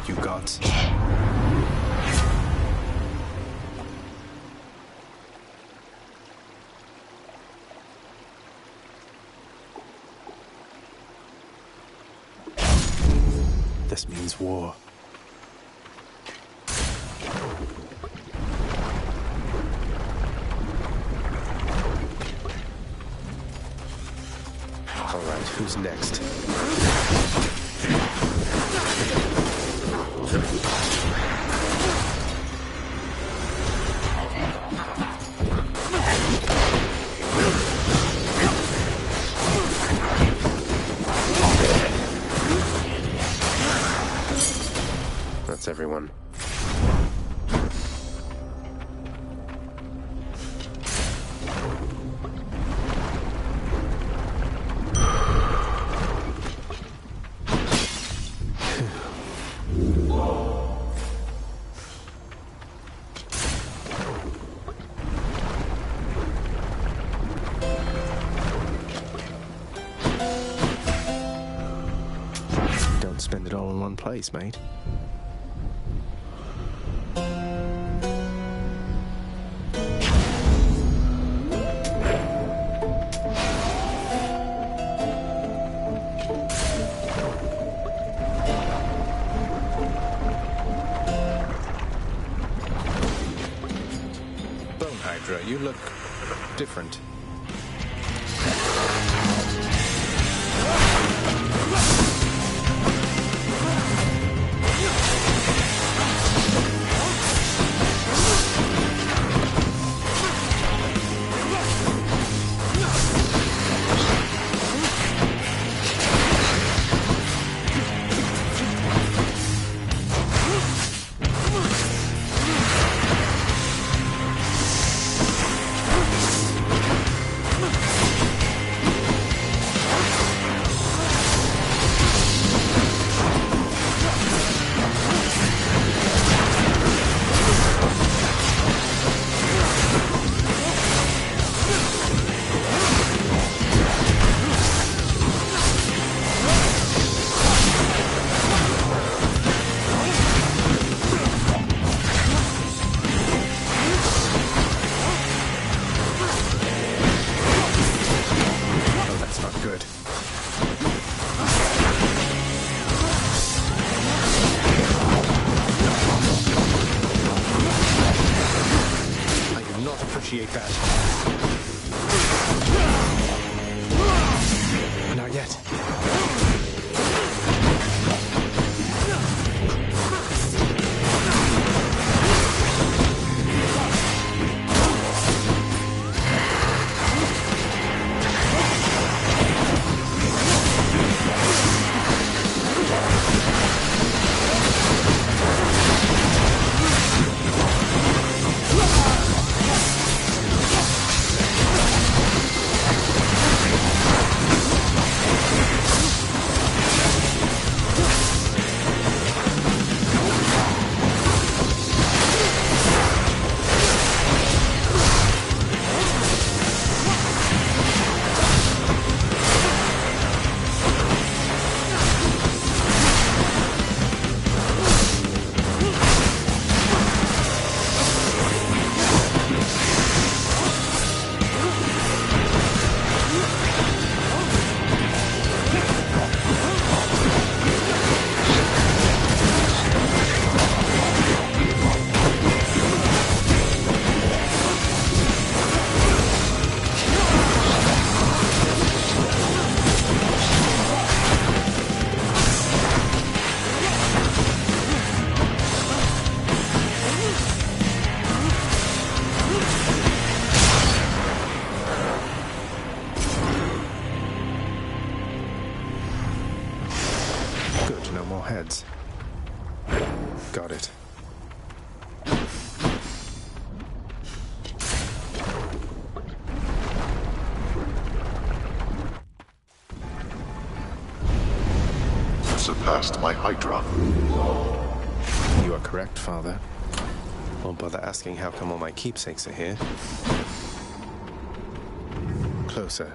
You gods. This means war. All right, who's next? That's everyone. fun place, mate. Bone Hydra, you look different. Appreciate that. Not yet. No more heads. Got it. Surpassed my Hydra. You are correct, Father. Won't bother asking how come all my keepsakes are here. Closer.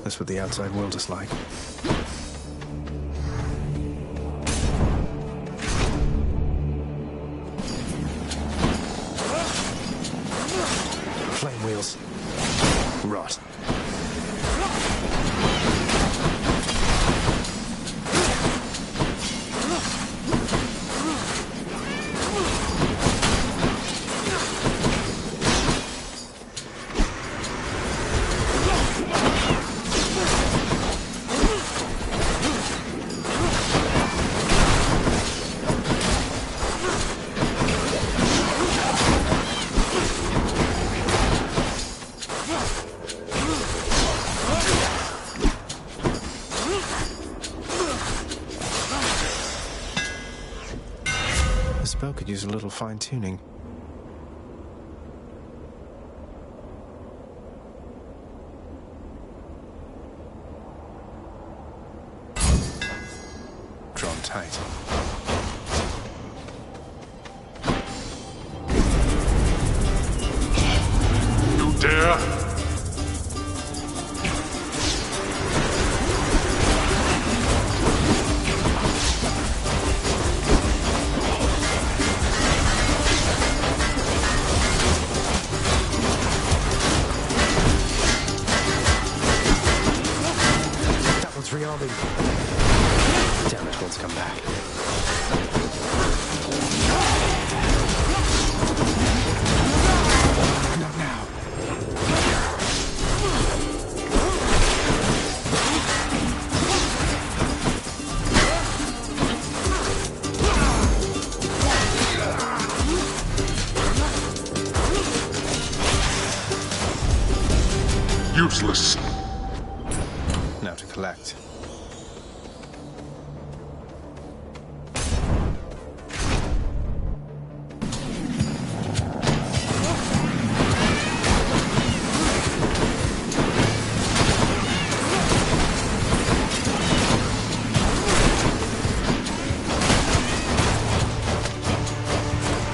That's what the outside world is like. Flame wheels. Rot. Spell could use a little fine-tuning. Drawn tight. dare? That one's rearming. Damn it, wants to come back. Not now. Useless. Now to collect.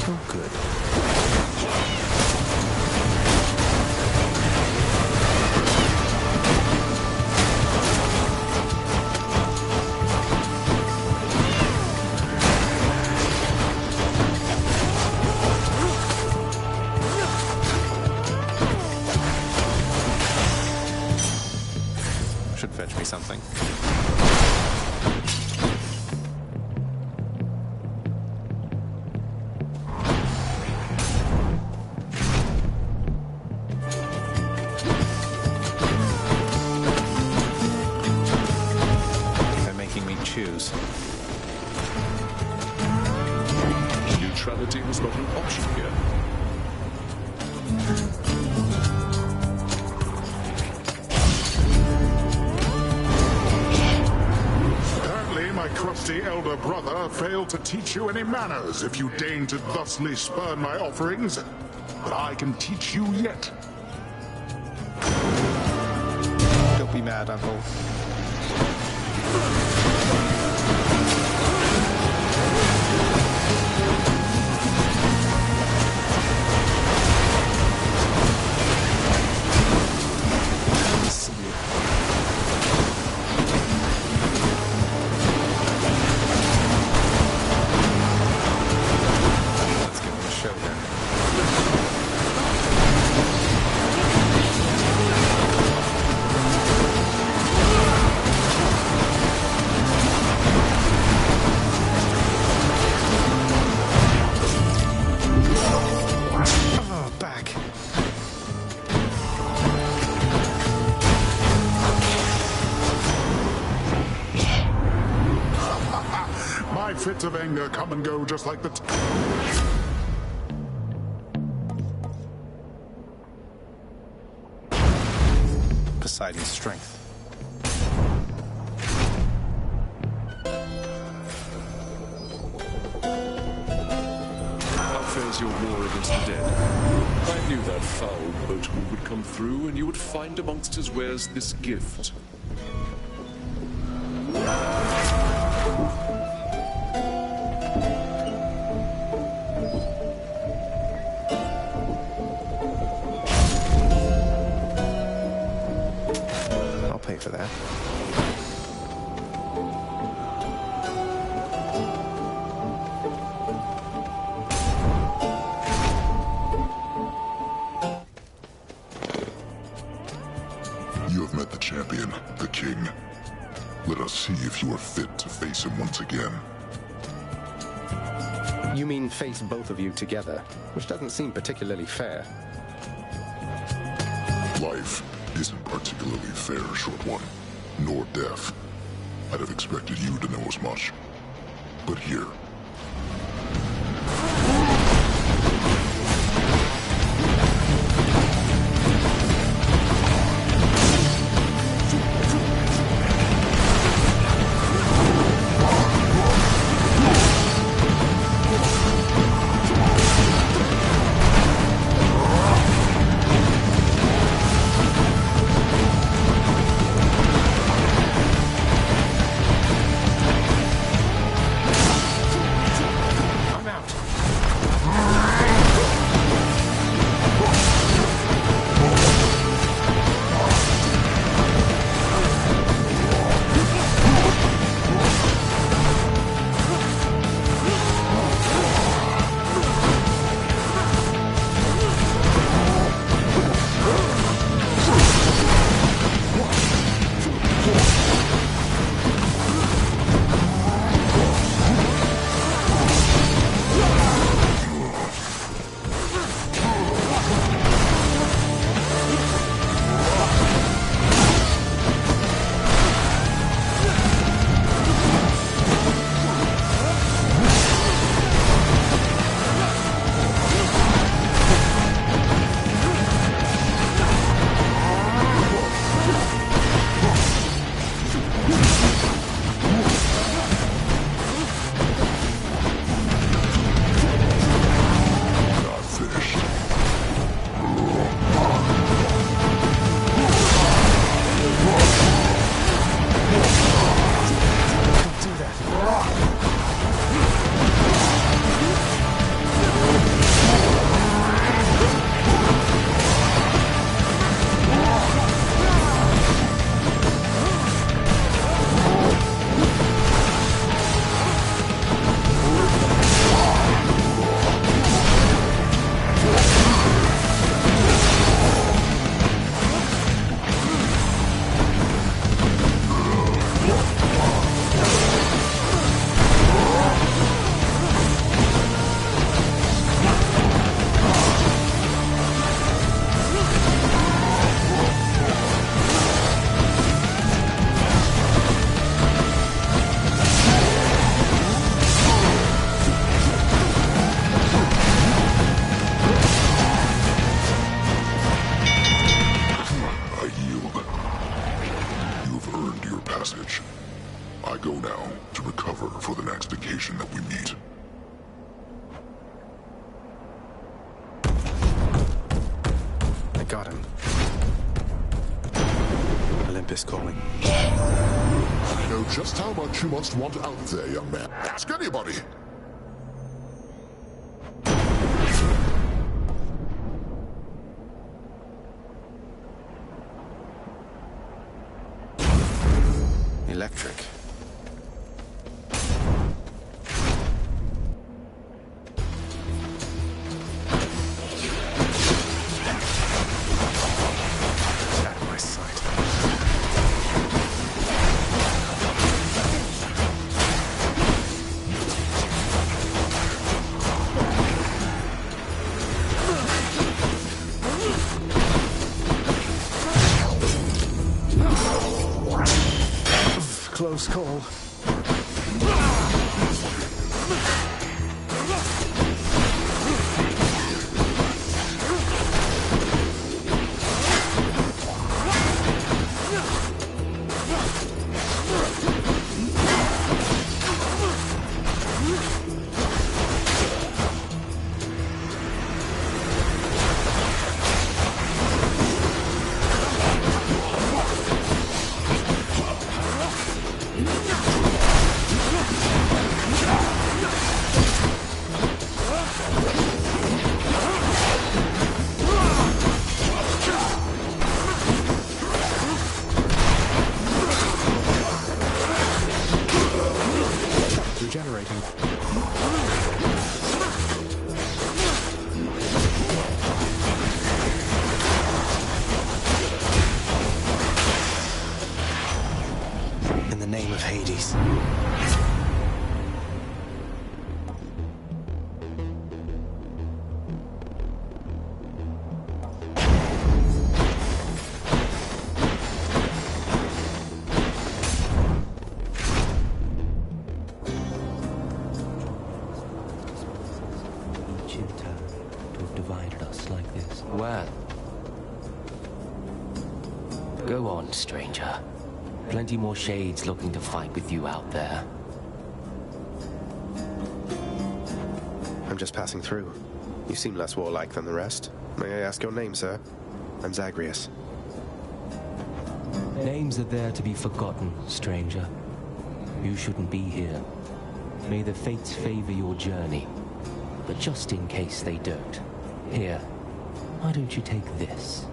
Oh, good. Should fetch me something. They're making me choose. Neutrality was not an option here. Apparently, my crusty elder brother failed to teach you any manners if you deign to thusly spurn my offerings. But I can teach you yet. Don't be mad, Uncle. Let's give him a show then. Oh, back. My fits of anger come and go just like the... Poseidon's strength. How fares your war against the dead? I knew that foul boatman would come through, and you would find amongst his wares this gift. I'll pay for that. You have met the champion, the king. Let us see if you are fit to face him once again. You mean face both of you together, which doesn't seem particularly fair. Life isn't particularly fair, short one, nor death. I'd have expected you to know as much. But here, got him. Olympus calling. I know just how much you must want out there, young man. Ask anybody. Electric. Out of my sight. Close call. Regenerating. In the name of Hades. Well, go on, stranger. Plenty more shades looking to fight with you out there. I'm just passing through. You seem less warlike than the rest. May I ask your name, sir? I'm Zagreus. Names are there to be forgotten, stranger. You shouldn't be here. May the fates favor your journey. But just in case they don't, here, why don't you take this?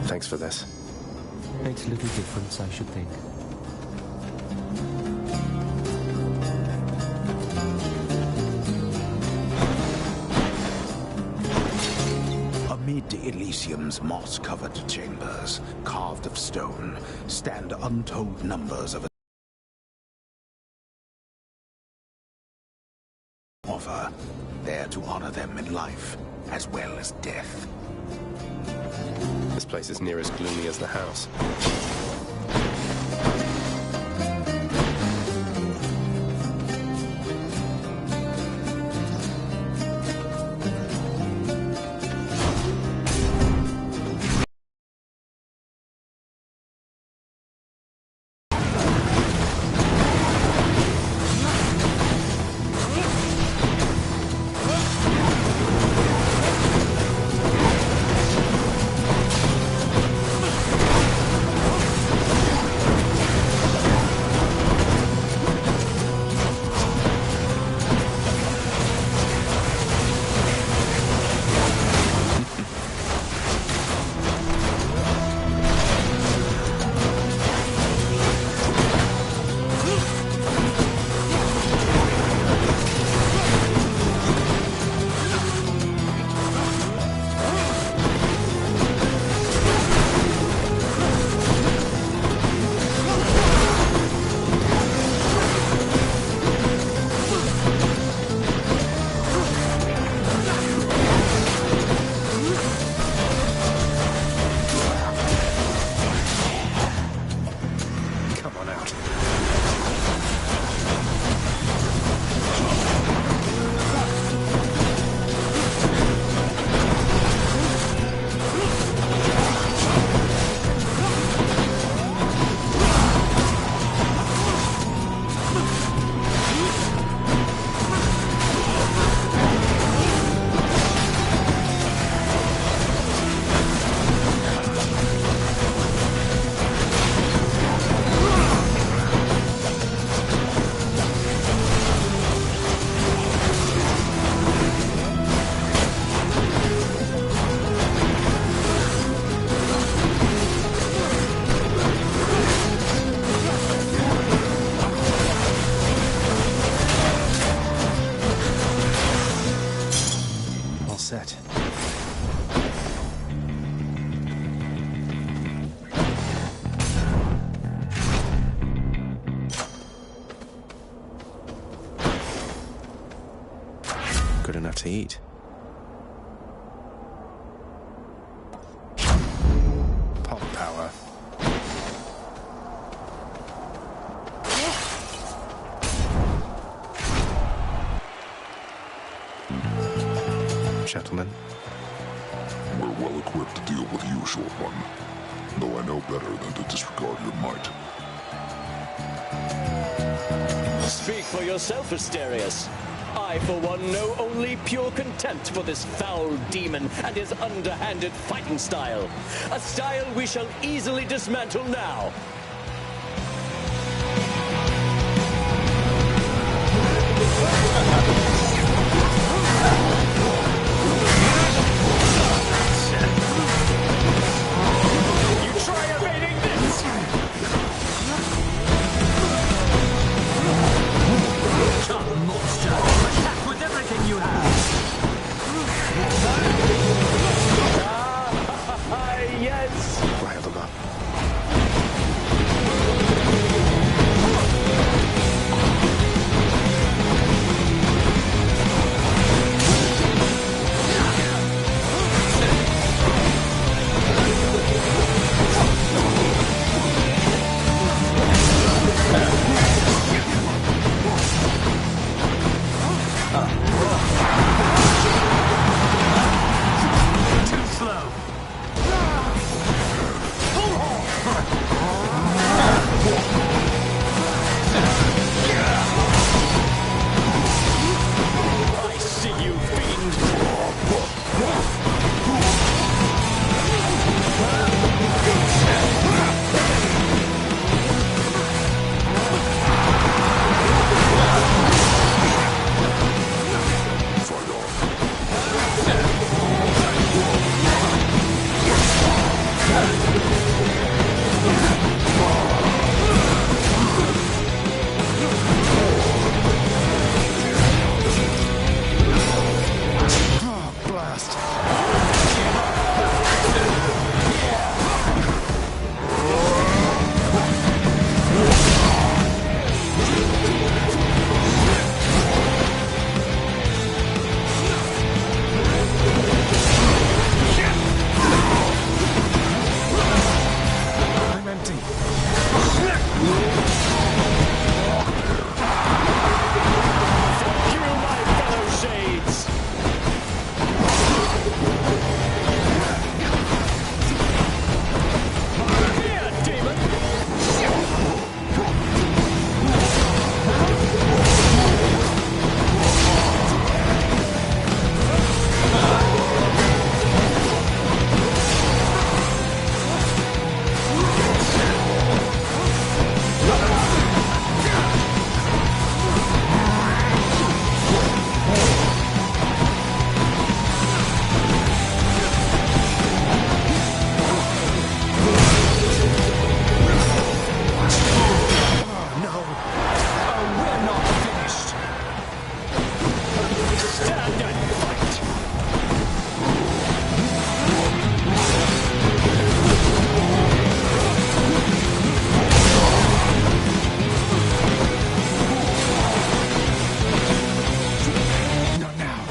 Thanks for this. Makes little difference, I should think. Amid Elysium's moss-covered chambers, carved of stone, stand untold numbers of offer, there to honor them in life as well as death. This place is near as gloomy as the house. good enough to eat. Palm power. Gentlemen. We're well equipped to deal with you, short one. Though I know better than to disregard your might. Speak for yourself, Asterius. I, for one, know only pure contempt for this foul demon and his underhanded fighting style. A style we shall easily dismantle now. You try evading this! Come, monster! Attack with everything you have! Yes! Rile them up. Too slow. I see you, Blast. I'm empty. you, my fellow shades! Here, demon! We're not finished. Stand and fight! Not now.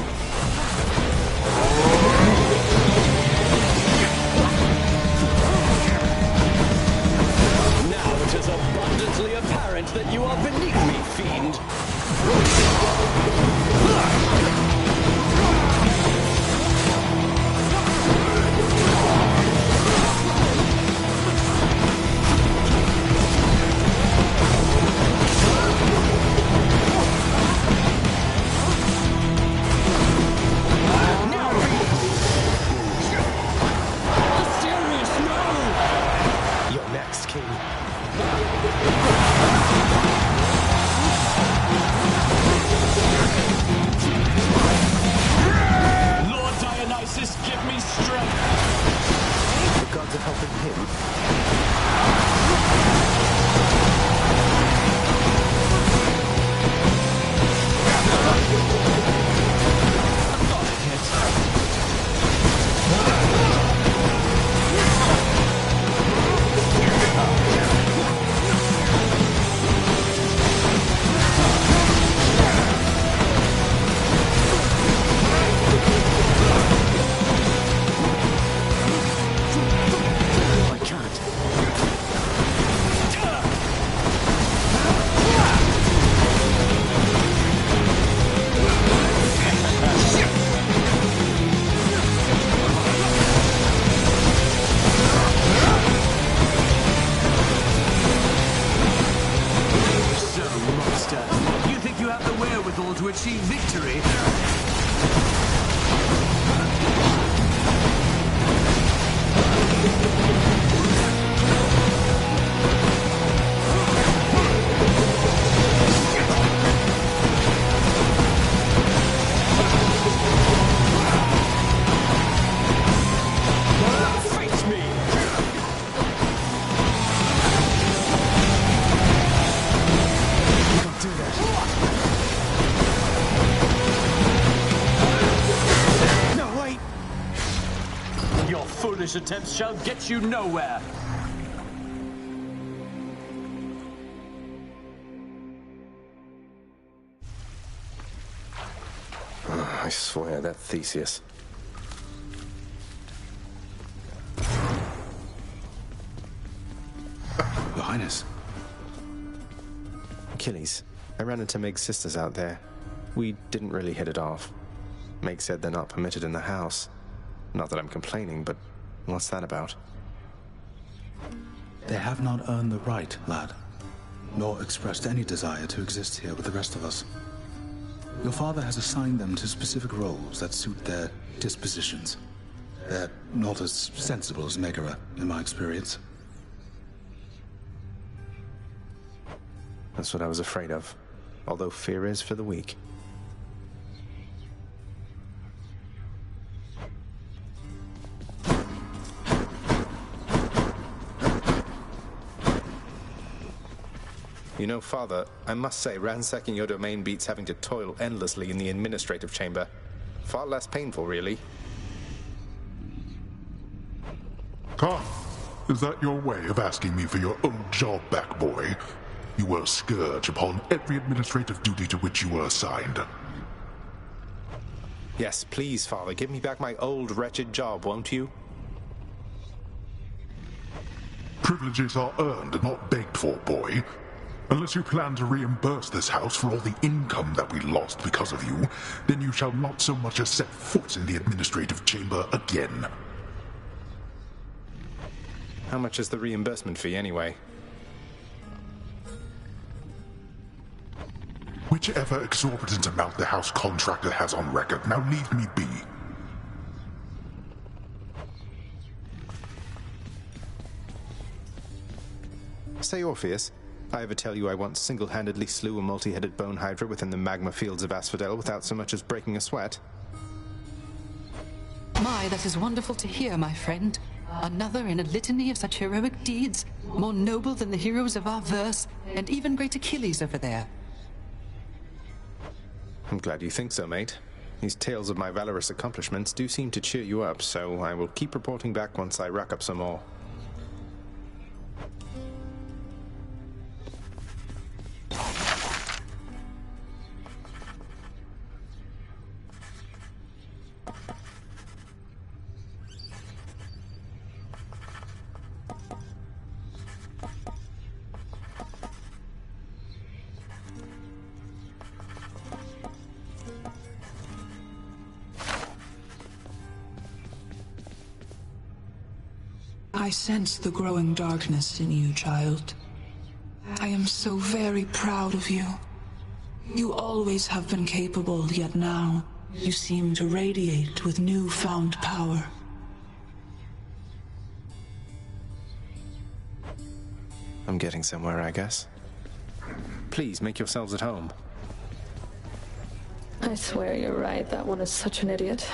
Now it is abundantly apparent that you are beneath me, fiend. victory. Attempts shall get you nowhere. I swear, that Theseus. Your Highness. Achilles, I ran into Meg's sisters out there. We didn't really hit it off. Meg said they're not permitted in the house. Not that I'm complaining, but what's that about? They have not earned the right, lad, nor expressed any desire to exist here with the rest of us. Your father has assigned them to specific roles that suit their dispositions. They're not as sensible as Megara, in my experience. That's what I was afraid of. Although fear is for the weak. You know, Father, I must say ransacking your domain beats having to toil endlessly in the administrative chamber. Far less painful, really. Huh? Is that your way of asking me for your old job back, boy? You were a scourge upon every administrative duty to which you were assigned. Yes, please, Father, give me back my old wretched job, won't you? Privileges are earned and not begged for, boy. Unless you plan to reimburse this house for all the income that we lost because of you, then you shall not so much as set foot in the administrative chamber again. How much is the reimbursement fee, anyway? Whichever exorbitant amount the house contractor has on record. Now leave me be. Say, Orpheus, I ever tell you I once single-handedly slew a multi-headed bone hydra within the magma fields of Asphodel without so much as breaking a sweat? My, that is wonderful to hear, my friend. Another in a litany of such heroic deeds, more noble than the heroes of our verse, and even great Achilles over there. I'm glad you think so, mate. These tales of my valorous accomplishments do seem to cheer you up, so I will keep reporting back once I rack up some more. I sense the growing darkness in you, child. I am so very proud of you. You always have been capable, yet now you seem to radiate with newfound power. I'm getting somewhere, I guess. Please, make yourselves at home. I swear you're right, that one is such an idiot.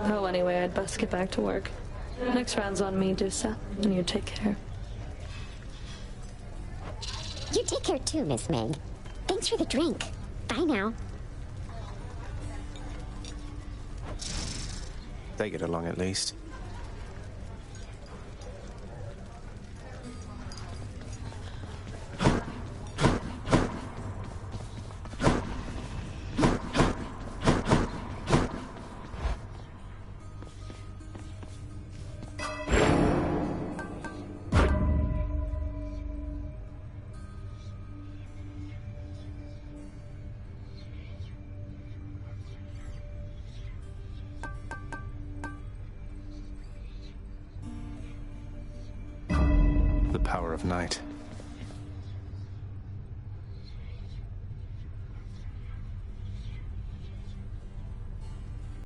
Oh, anyway, I'd best get back to work. Next round's on me, Dusa, and you take care. You take care too, Miss Meg. Thanks for the drink. Bye now. They get along at least. Power of night.